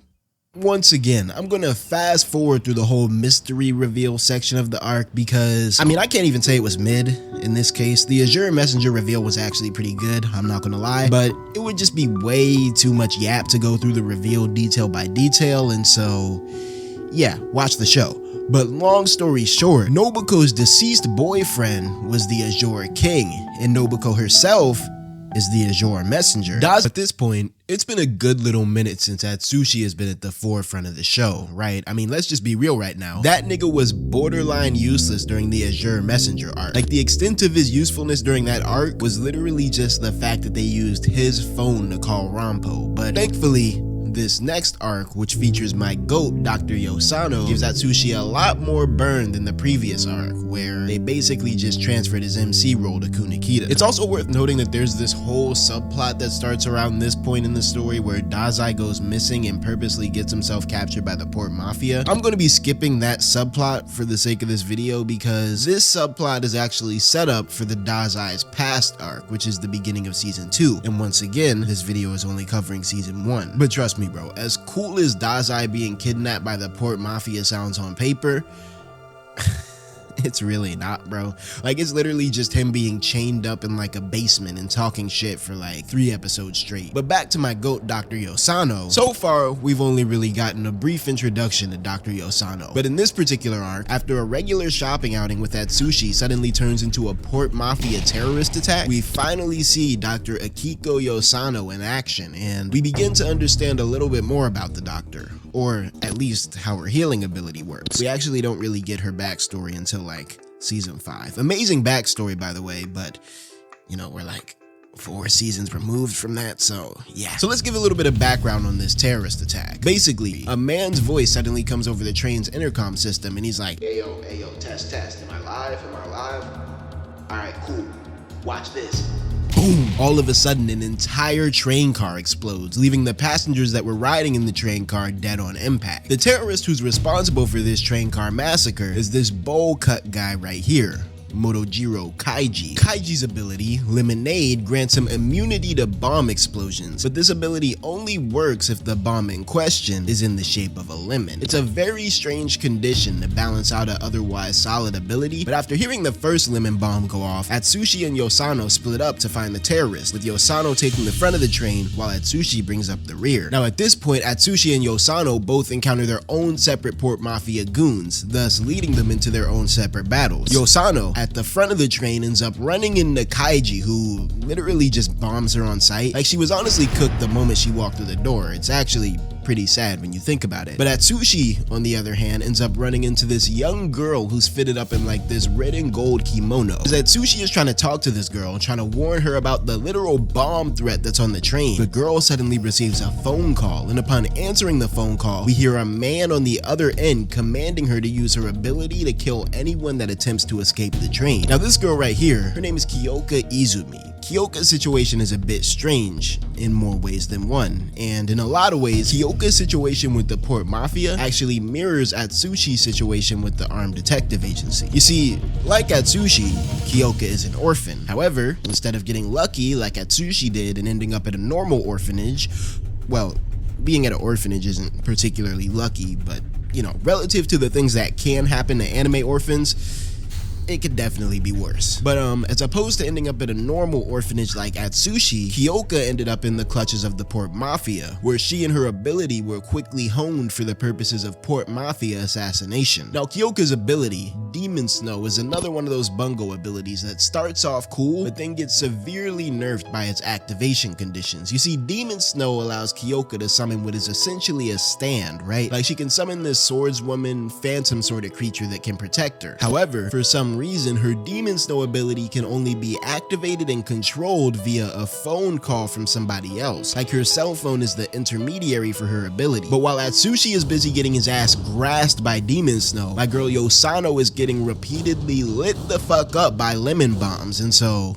Speaker 3: once again, I'm gonna fast forward through the whole mystery reveal section of the arc because, I mean, I can't even say it was mid in this case. The Azure Messenger reveal was actually pretty good, I'm not gonna lie, but it would just be way too much yap to go through the reveal detail by detail, and so, yeah, watch the show. But long story short, Nobuko's deceased boyfriend was the Azure King, and Nobuko herself is the Azure Messenger. At this point, it's been a good little minute since Atsushi has been at the forefront of the show, right? I mean, let's just be real right now. That nigga was borderline useless during the Azure Messenger arc. Like, the extent of his usefulness during that arc was literally just the fact that they used his phone to call Ranpo. But thankfully, this next arc, which features my GOAT, Dr. Yosano, gives Atsushi a lot more burn than the previous arc, where they basically just transferred his MC role to Kunikida. It's also worth noting that there's this whole subplot that starts around this point in the story where 𝙏𝙖𝙡 goes missing and purposely gets himself captured by the port mafia. I'm going to be skipping that subplot for the sake of this video because this subplot is actually set up for the 𝙏𝙖𝙡's past arc, which is the beginning of season 2. And once again, this video is only covering season 1. But trust me, bro, as cool as 𝙏𝙖𝙡 being kidnapped by the port mafia sounds on paper, it's really not, bro. Like, it's literally just him being chained up in like a basement and talking shit for like 3 episodes straight. But back to my GOAT, Dr. Yosano. So far, we've only really gotten a brief introduction to Dr. Yosano. But in this particular arc, after a regular shopping outing with Atsushi suddenly turns into a port mafia terrorist attack, we finally see Dr. Akiko Yosano in action, and we begin to understand a little bit more about the doctor, or at least how her healing ability works. We actually don't really get her backstory until like season 5. Amazing backstory, by the way, but you know, we're like 4 seasons removed from that, so yeah. So let's give a little bit of background on this terrorist attack. Basically, a man's voice suddenly comes over the train's intercom system and he's like, "Ayo, ayo, test, am I live? Am I live? Alright, cool. Watch this." Boom! All of a sudden, an entire train car explodes, leaving the passengers that were riding in the train car dead on impact. The terrorist who's responsible for this train car massacre is this bowl cut guy right here, Motojiro Kaiji. Kaiji's ability, Lemonade, grants him immunity to bomb explosions, but this ability only works if the bomb in question is in the shape of a lemon. It's a very strange condition to balance out an otherwise solid ability, but after hearing the first lemon bomb go off, Atsushi and Yosano split up to find the terrorist, with Yosano taking the front of the train while Atsushi brings up the rear. Now at this point, Atsushi and Yosano both encounter their own separate port mafia goons, thus leading them into their own separate battles. Yosano, at the front of the train, ends up running into Kaiji, who literally just bombs her on sight. Like, she was honestly cooked the moment she walked through the door. It's actually pretty sad when you think about it. But Atsushi, on the other hand, ends up running into this young girl who's fitted up in like this red and gold kimono. As Atsushi is trying to talk to this girl, trying to warn her about the literal bomb threat that's on the train, the girl suddenly receives a phone call, and upon answering the phone call, we hear a man on the other end commanding her to use her ability to kill anyone that attempts to escape the train. Now this girl right here, her name is Kyoka Izumi. Kyoka's situation is a bit strange in more ways than one, and in a lot of ways, Kyoka's situation with the Port Mafia actually mirrors Atsushi's situation with the Armed Detective Agency. You see, like Atsushi, Kyoka is an orphan. However, instead of getting lucky like Atsushi did and ending up at a normal orphanage, well, being at an orphanage isn't particularly lucky, but you know, relative to the things that can happen to anime orphans, it could definitely be worse. But as opposed to ending up at a normal orphanage like Atsushi, Kyoka ended up in the clutches of the Port Mafia, where she and her ability were quickly honed for the purposes of Port Mafia assassination. Now Kyoka's ability, Demon Snow, is another one of those bungo abilities that starts off cool, but then gets severely nerfed by its activation conditions. You see, Demon Snow allows Kyoka to summon what is essentially a stand, right? Like she can summon this swordswoman, phantom sort of creature that can protect her. However, for some reason, her Demon Snow ability can only be activated and controlled via a phone call from somebody else. Like her cell phone is the intermediary for her ability. But while Atsushi is busy getting his ass grassed by Demon Snow, my girl Yosano is getting repeatedly lit the fuck up by lemon bombs, and so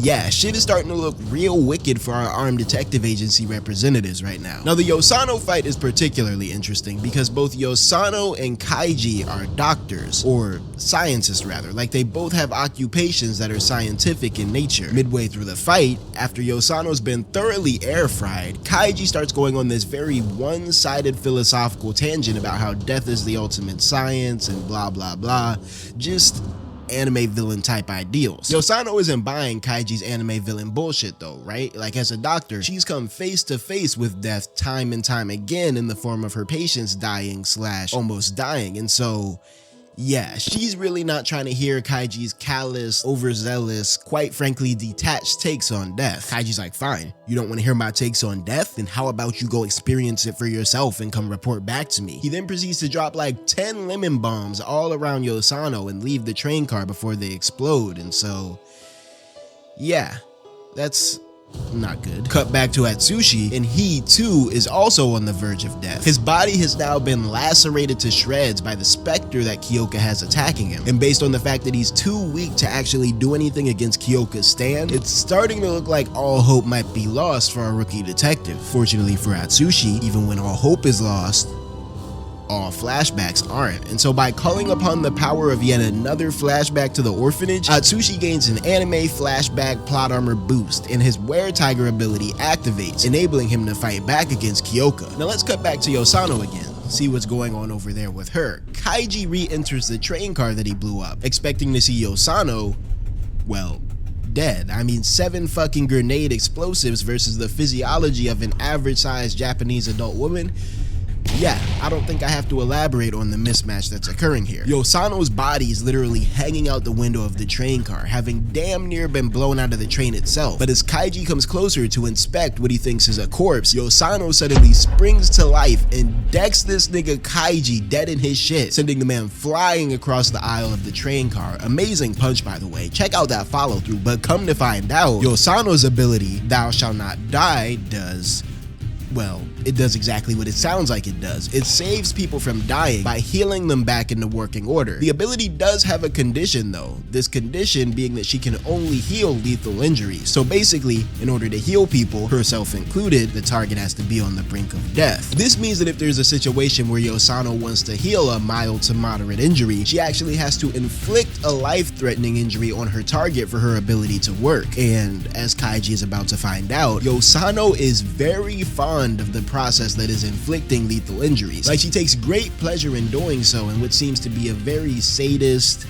Speaker 3: yeah, shit is starting to look real wicked for our Armed Detective Agency representatives right now. Now the Yosano fight is particularly interesting because both Yosano and Kaiji are doctors, or scientists rather, like they both have occupations that are scientific in nature. Midway through the fight, after Yosano's been thoroughly air fried, Kaiji starts going on this very one-sided philosophical tangent about how death is the ultimate science and blah blah blah, just anime villain type ideals. Yosano isn't buying Kaiji's anime villain bullshit though, right? Like as a doctor, she's come face to face with death time and time again in the form of her patients dying / almost dying, and so yeah, she's really not trying to hear Kaiji's callous, overzealous, quite frankly detached takes on death. Kaiji's like, fine, you don't want to hear my takes on death? Then how about you go experience it for yourself and come report back to me? He then proceeds to drop like 10 lemon bombs all around Yosano and leave the train car before they explode, and so yeah, that's not good. Cut back to Atsushi, and he too is also on the verge of death. His body has now been lacerated to shreds by the specter that Kyoka has attacking him, and based on the fact that he's too weak to actually do anything against Kyoka's stand, it's starting to look like all hope might be lost for our rookie detective. Fortunately for Atsushi, even when all hope is lost, all flashbacks aren't, and so by calling upon the power of yet another flashback to the orphanage, Atsushi gains an anime flashback plot armor boost, and his Were Tiger ability activates, enabling him to fight back against Kyoka. Now let's cut back to Yosano again, see what's going on over there with her. Kaiji re-enters the train car that he blew up, expecting to see Yosano, well, dead. I mean, 7 fucking grenade explosives versus the physiology of an average-sized Japanese adult woman. Yeah, I don't think I have to elaborate on the mismatch that's occurring here. Yosano's body is literally hanging out the window of the train car, having damn near been blown out of the train itself. But as Kaiji comes closer to inspect what he thinks is a corpse, Yosano suddenly springs to life and decks this nigga Kaiji dead in his shit, sending the man flying across the aisle of the train car. Amazing punch, by the way. Check out that follow through, but come to find out, Yosano's ability, Thou Shall Not Die, does, well, it does exactly what it sounds like it does. It saves people from dying by healing them back into working order. The ability does have a condition though, this condition being that she can only heal lethal injuries. So basically, in order to heal people, herself included, the target has to be on the brink of death. This means that if there's a situation where Yosano wants to heal a mild to moderate injury, she actually has to inflict a life-threatening injury on her target for her ability to work. And as Kaiji is about to find out, Yosano is very fond of the process that is inflicting lethal injuries. Like, she takes great pleasure in doing so in what seems to be a very sadist,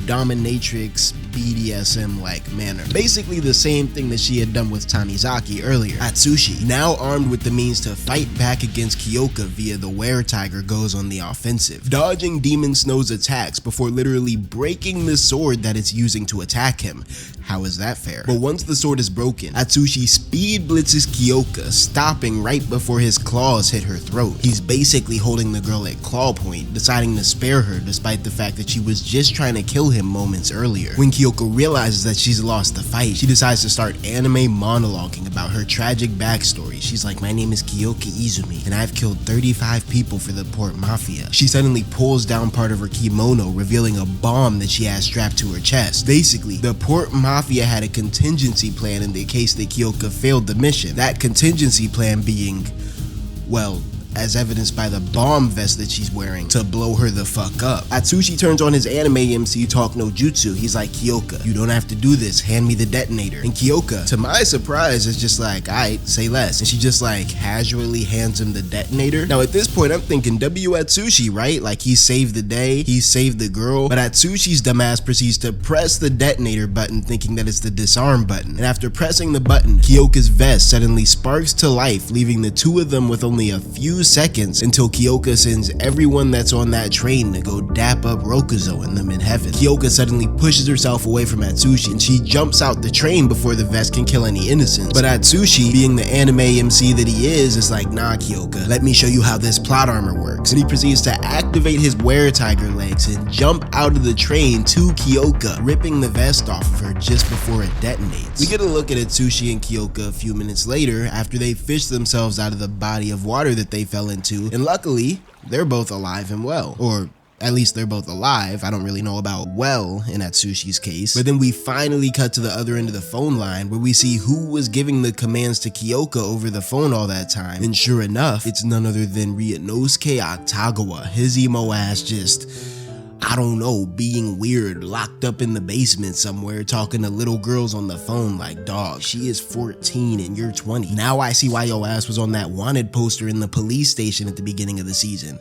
Speaker 3: dominatrix, BDSM-like manner. Basically the same thing that she had done with Tanizaki earlier. Atsushi, now armed with the means to fight back against Kyoka via the were-tiger, goes on the offensive, dodging Demon Snow's attacks before literally breaking the sword that it's using to attack him. How is that fair? But once the sword is broken, Atsushi speed blitzes Kyoka, stopping right before his claws hit her throat. He's basically holding the girl at claw point, deciding to spare her despite the fact that she was just trying to kill him moments earlier. When Kyoka realizes that she's lost the fight, she decides to start anime monologuing about her tragic backstory. She's like, my name is Kyoka Izumi, and I've killed 35 people for the Port Mafia. She suddenly pulls down part of her kimono, revealing a bomb that she has strapped to her chest. Basically, the Port Mafia had a contingency plan in the case that Kyoka failed the mission. That contingency plan being, well, as evidenced by the bomb vest that she's wearing, to blow her the fuck up. Atsushi turns on his anime MC talk no jutsu. He's like, Kyoka, you don't have to do this, hand me the detonator. And Kyoka, to my surprise, is just like, alright, say less. And she just like casually hands him the detonator. Now at this point I'm thinking W Atsushi, right? Like he saved the day, he saved the girl, but Atsushi's dumbass proceeds to press the detonator button thinking that it's the disarm button. And after pressing the button, Kyoka's vest suddenly sparks to life, leaving the two of them with only a few seconds until Kyoka sends everyone that's on that train to go dap up Rokuzo and them in heaven. Kyoka suddenly pushes herself away from Atsushi and she jumps out the train before the vest can kill any innocents. But Atsushi, being the anime MC that he is like, nah Kyoka, let me show you how this plot armor works. And he proceeds to activate his were-tiger legs and jump out of the train to Kyoka, ripping the vest off of her just before it detonates. We get a look at Atsushi and Kyoka a few minutes later after they fish themselves out of the body of water that they fell into, and luckily they're both alive and well, or at least they're both alive. I don't really know about well in Atsushi's case. But then we finally cut to the other end of the phone line where we see who was giving the commands to Kyoka over the phone all that time, and sure enough, it's none other than Ryunosuke Octagawa. His emo ass just, I don't know, being weird, locked up in the basement somewhere, talking to little girls on the phone like, dog, she is 14 and you're 20. Now I see why your ass was on that wanted poster in the police station at the beginning of the season.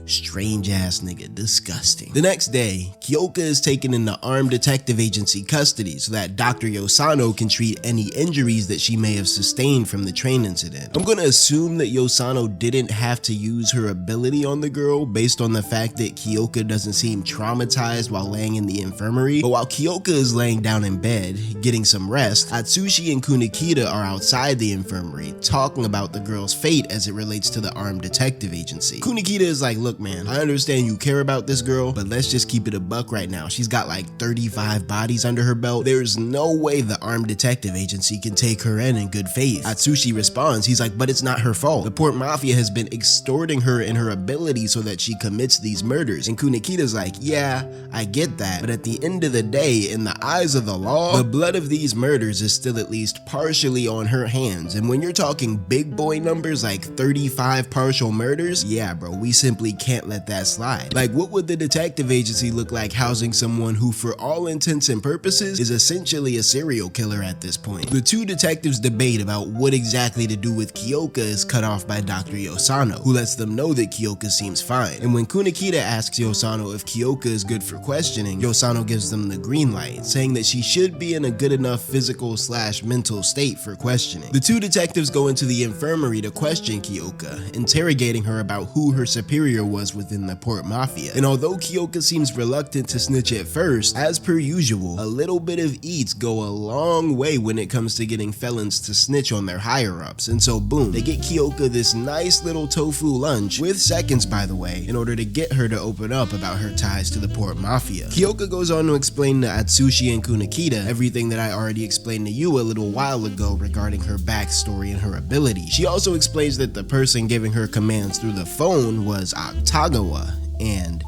Speaker 3: Strange ass nigga, disgusting. The next day, Kyoka is taken into Armed Detective Agency custody so that Dr. Yosano can treat any injuries that she may have sustained from the train incident. I'm gonna assume that Yosano didn't have to use her ability on the girl based on the fact that Kyoka doesn't seem traumatized while laying in the infirmary. But while Kyoka is laying down in bed, getting some rest, Atsushi and Kunikida are outside the infirmary talking about the girl's fate as it relates to the Armed Detective Agency. Kunikida is like, look man, I understand you care about this girl, but let's just keep it a buck right now. She's got like 35 bodies under her belt. There's no way the Armed Detective Agency can take her in good faith. Atsushi responds, he's like, but it's not her fault. The Port Mafia has been extorting her and her ability so that she commits these murders. And Kunikida's like, yeah, I get that, but at the end of the day, in the eyes of the law, the blood of these murders is still at least partially on her hands. And when you're talking big boy numbers like 35 partial murders, yeah bro, we simply can't let that slide. Like, what would the detective agency look like housing someone who for all intents and purposes is essentially a serial killer at this point? The two detectives debate about what exactly to do with Kyoka is cut off by Dr. Yosano, who lets them know that Kyoka seems fine. And when Kunikida asks Yosano if Kyoka is good for questioning, Yosano gives them the green light, saying that she should be in a good enough physical/mental state for questioning. The two detectives go into the infirmary to question Kyoka, interrogating her about who her superior was within the Port Mafia. And although Kyoka seems reluctant to snitch at first, as per usual, a little bit of eats go a long way when it comes to getting felons to snitch on their higher-ups. And so boom, they get Kyoka this nice little tofu lunch, with seconds by the way, in order to get her to open up about her ties to the Port Mafia. Kyoka goes on to explain to Atsushi and Kunikida everything that I already explained to you a little while ago regarding her backstory and her ability. She also explains that the person giving her commands through the phone was Octagawa, and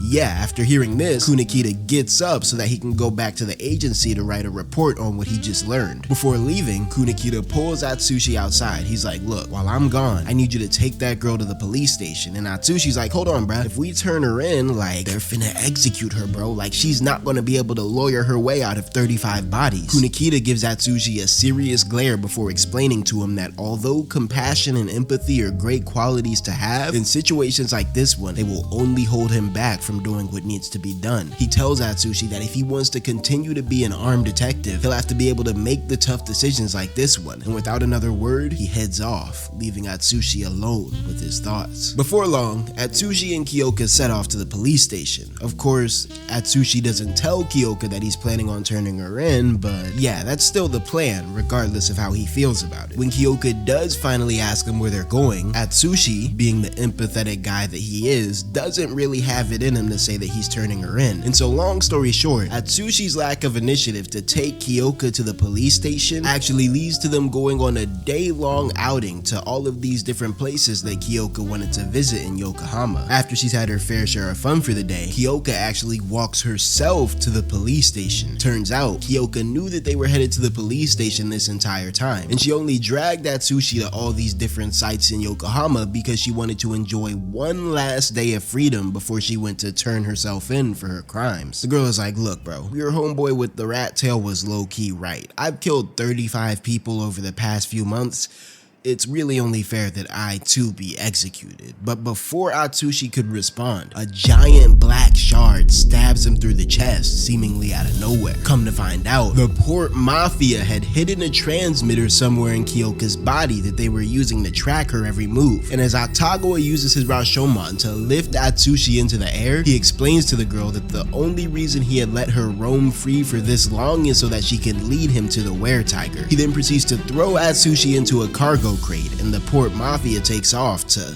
Speaker 3: yeah, after hearing this, Kunikida gets up so that he can go back to the agency to write a report on what he just learned. Before leaving, Kunikida pulls Atsushi outside. He's like, look, while I'm gone, I need you to take that girl to the police station. And Atsushi's like, hold on, bruh. If we turn her in, like, they're finna execute her, bro. Like, she's not gonna be able to lawyer her way out of 35 bodies. Kunikida gives Atsushi a serious glare before explaining to him that although compassion and empathy are great qualities to have, in situations like this one, they will only hold him back from doing what needs to be done. He tells Atsushi that if he wants to continue to be an armed detective, he'll have to be able to make the tough decisions like this one, and without another word, he heads off, leaving Atsushi alone with his thoughts. Before long, Atsushi and Kyoka set off to the police station. Of course, Atsushi doesn't tell Kyoka that he's planning on turning her in, but yeah, that's still the plan, regardless of how he feels about it. When Kyoka does finally ask him where they're going, Atsushi, being the empathetic guy that he is, doesn't really have it in him to say that he's turning her in. And so long story short, Atsushi's lack of initiative to take Kyoka to the police station actually leads to them going on a day-long outing to all of these different places that Kyoka wanted to visit in Yokohama. After she's had her fair share of fun for the day, Kyoka actually walks herself to the police station. Turns out, Kyoka knew that they were headed to the police station this entire time, and she only dragged Atsushi to all these different sites in Yokohama because she wanted to enjoy one last day of freedom before she went to turn herself in for her crimes. The girl is like, look bro, your homeboy with the rat tail was low-key right. I've killed 35 people over the past few months. It's really only fair that I too be executed. But before Atsushi could respond, a giant black shard stabs him through the chest, seemingly out of nowhere. Come to find out, the port Mafia had hidden a transmitter somewhere in Kyoka's body that they were using to track her every move. And as Atagawa uses his Rashomon to lift Atsushi into the air, he explains to the girl that the only reason he had let her roam free for this long is so that she can lead him to the were-tiger. He then proceeds to throw Atsushi into a cargo crate, and the port Mafia takes off to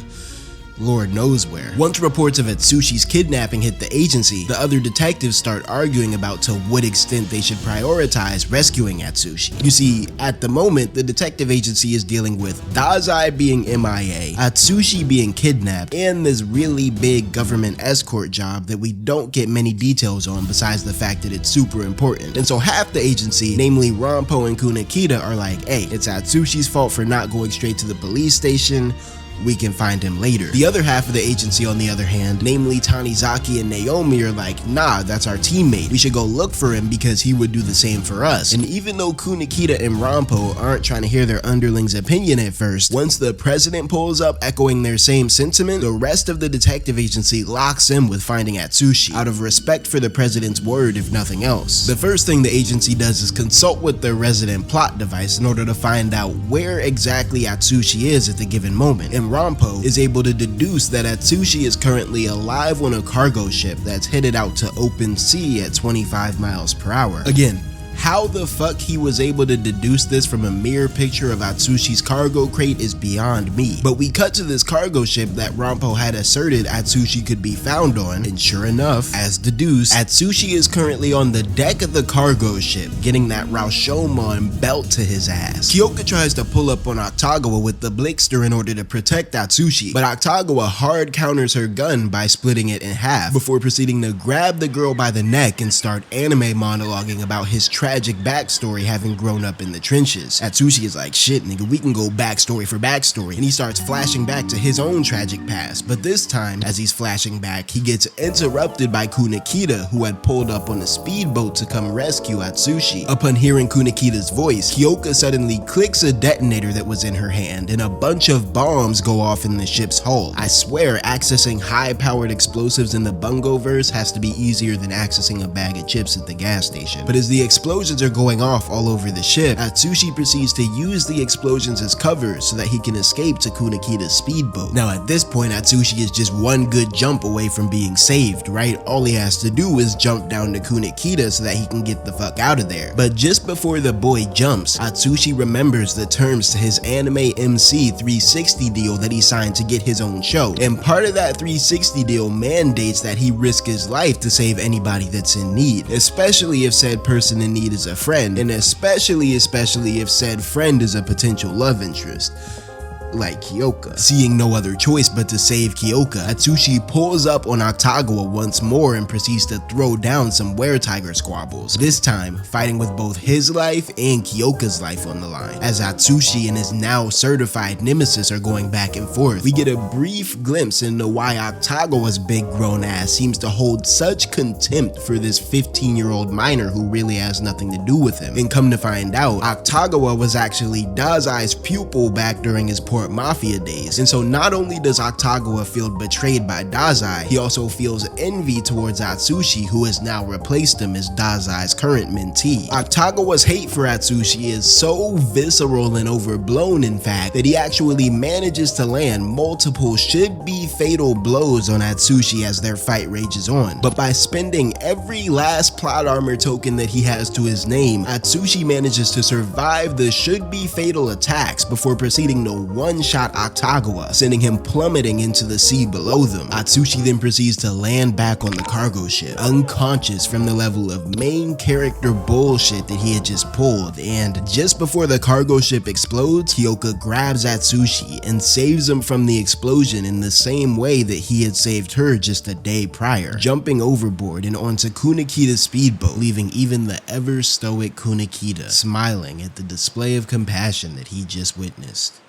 Speaker 3: Lord knows where. Once reports of Atsushi's kidnapping hit the agency, the other detectives start arguing about to what extent they should prioritize rescuing Atsushi. You see, at the moment, the detective agency is dealing with 𝙏𝙖 being MIA, Atsushi being kidnapped, and this really big government escort job that we don't get many details on besides the fact that it's super important. And so half the agency, namely Ranpo and Kunikida, are like, hey, it's Atsushi's fault for not going straight to the police station. We can find him later. The other half of the agency, on the other hand, namely Tanizaki and Naomi, are like, nah, that's our teammate. We should go look for him because he would do the same for us. And even though Kunikida and Ranpo aren't trying to hear their underling's opinion at first, once the president pulls up echoing their same sentiment, the rest of the detective agency locks in with finding Atsushi, out of respect for the president's word if nothing else. The first thing the agency does is consult with their resident plot device in order to find out where exactly Atsushi is at the given moment. And Ranpo is able to deduce that Atsushi is currently alive on a cargo ship that's headed out to open sea at 25 miles per hour. Again, how the fuck he was able to deduce this from a mirror picture of Atsushi's cargo crate is beyond me. But we cut to this cargo ship that Ranpo had asserted Atsushi could be found on, and sure enough, as deduced, Atsushi is currently on the deck of the cargo ship, getting that Rashomon belt to his ass. Kyoka tries to pull up on Atagawa with the Blixter in order to protect Atsushi, but Atagawa hard counters her gun by splitting it in half, before proceeding to grab the girl by the neck and start anime monologuing about his tragic backstory having grown up in the trenches. Atsushi is like, shit nigga, we can go backstory for backstory, and he starts flashing back to his own tragic past. But this time, as he's flashing back, he gets interrupted by Kunikida, who had pulled up on a speedboat to come rescue Atsushi. Upon hearing Kunikida's voice, Kyoka suddenly clicks a detonator that was in her hand, and a bunch of bombs go off in the ship's hull. I swear, accessing high-powered explosives in the bungo verse has to be easier than accessing a bag of chips at the gas station. But as the explosions are going off all over the ship, Atsushi proceeds to use the explosions as cover so that he can escape to Kunikida's speedboat. Now at this point, Atsushi is just one good jump away from being saved, right? All he has to do is jump down to Kunikida so that he can get the fuck out of there. But just before the boy jumps, Atsushi remembers the terms to his anime MC 360 deal that he signed to get his own show. And part of that 360 deal mandates that he risk his life to save anybody that's in need, especially if said person in need is a friend, and especially if said friend is a potential love interest, like Kyoka. Seeing no other choice but to save Kyoka, Atsushi pulls up on Atagawa once more and proceeds to throw down some were-tiger squabbles, this time fighting with both his life and Kyoka's life on the line. As Atsushi and his now certified nemesis are going back and forth, we get a brief glimpse into why Atagawa's big grown ass seems to hold such contempt for this 15-year-old minor who really has nothing to do with him. And come to find out, Atagawa was actually 𝙏𝙖's pupil back during his support Mafia days, and so not only does Octagawa feel betrayed by 𝙏𝙖, he also feels envy towards Atsushi, who has now replaced him as 𝙏𝙖's current mentee. Octagawa's hate for Atsushi is so visceral and overblown, in fact, that he actually manages to land multiple should-be fatal blows on Atsushi as their fight rages on. But by spending every last plot armor token that he has to his name, Atsushi manages to survive the should-be fatal attacks before proceeding to one-shot Octagawa, sending him plummeting into the sea below them. Atsushi then proceeds to land back on the cargo ship, unconscious from the level of main character bullshit that he had just pulled, and just before the cargo ship explodes, Kyoka grabs Atsushi and saves him from the explosion in the same way that he had saved her just a day prior, jumping overboard and onto Kunikida's speedboat, leaving even the ever stoic Kunikida smiling at the display of compassion that he just witnessed.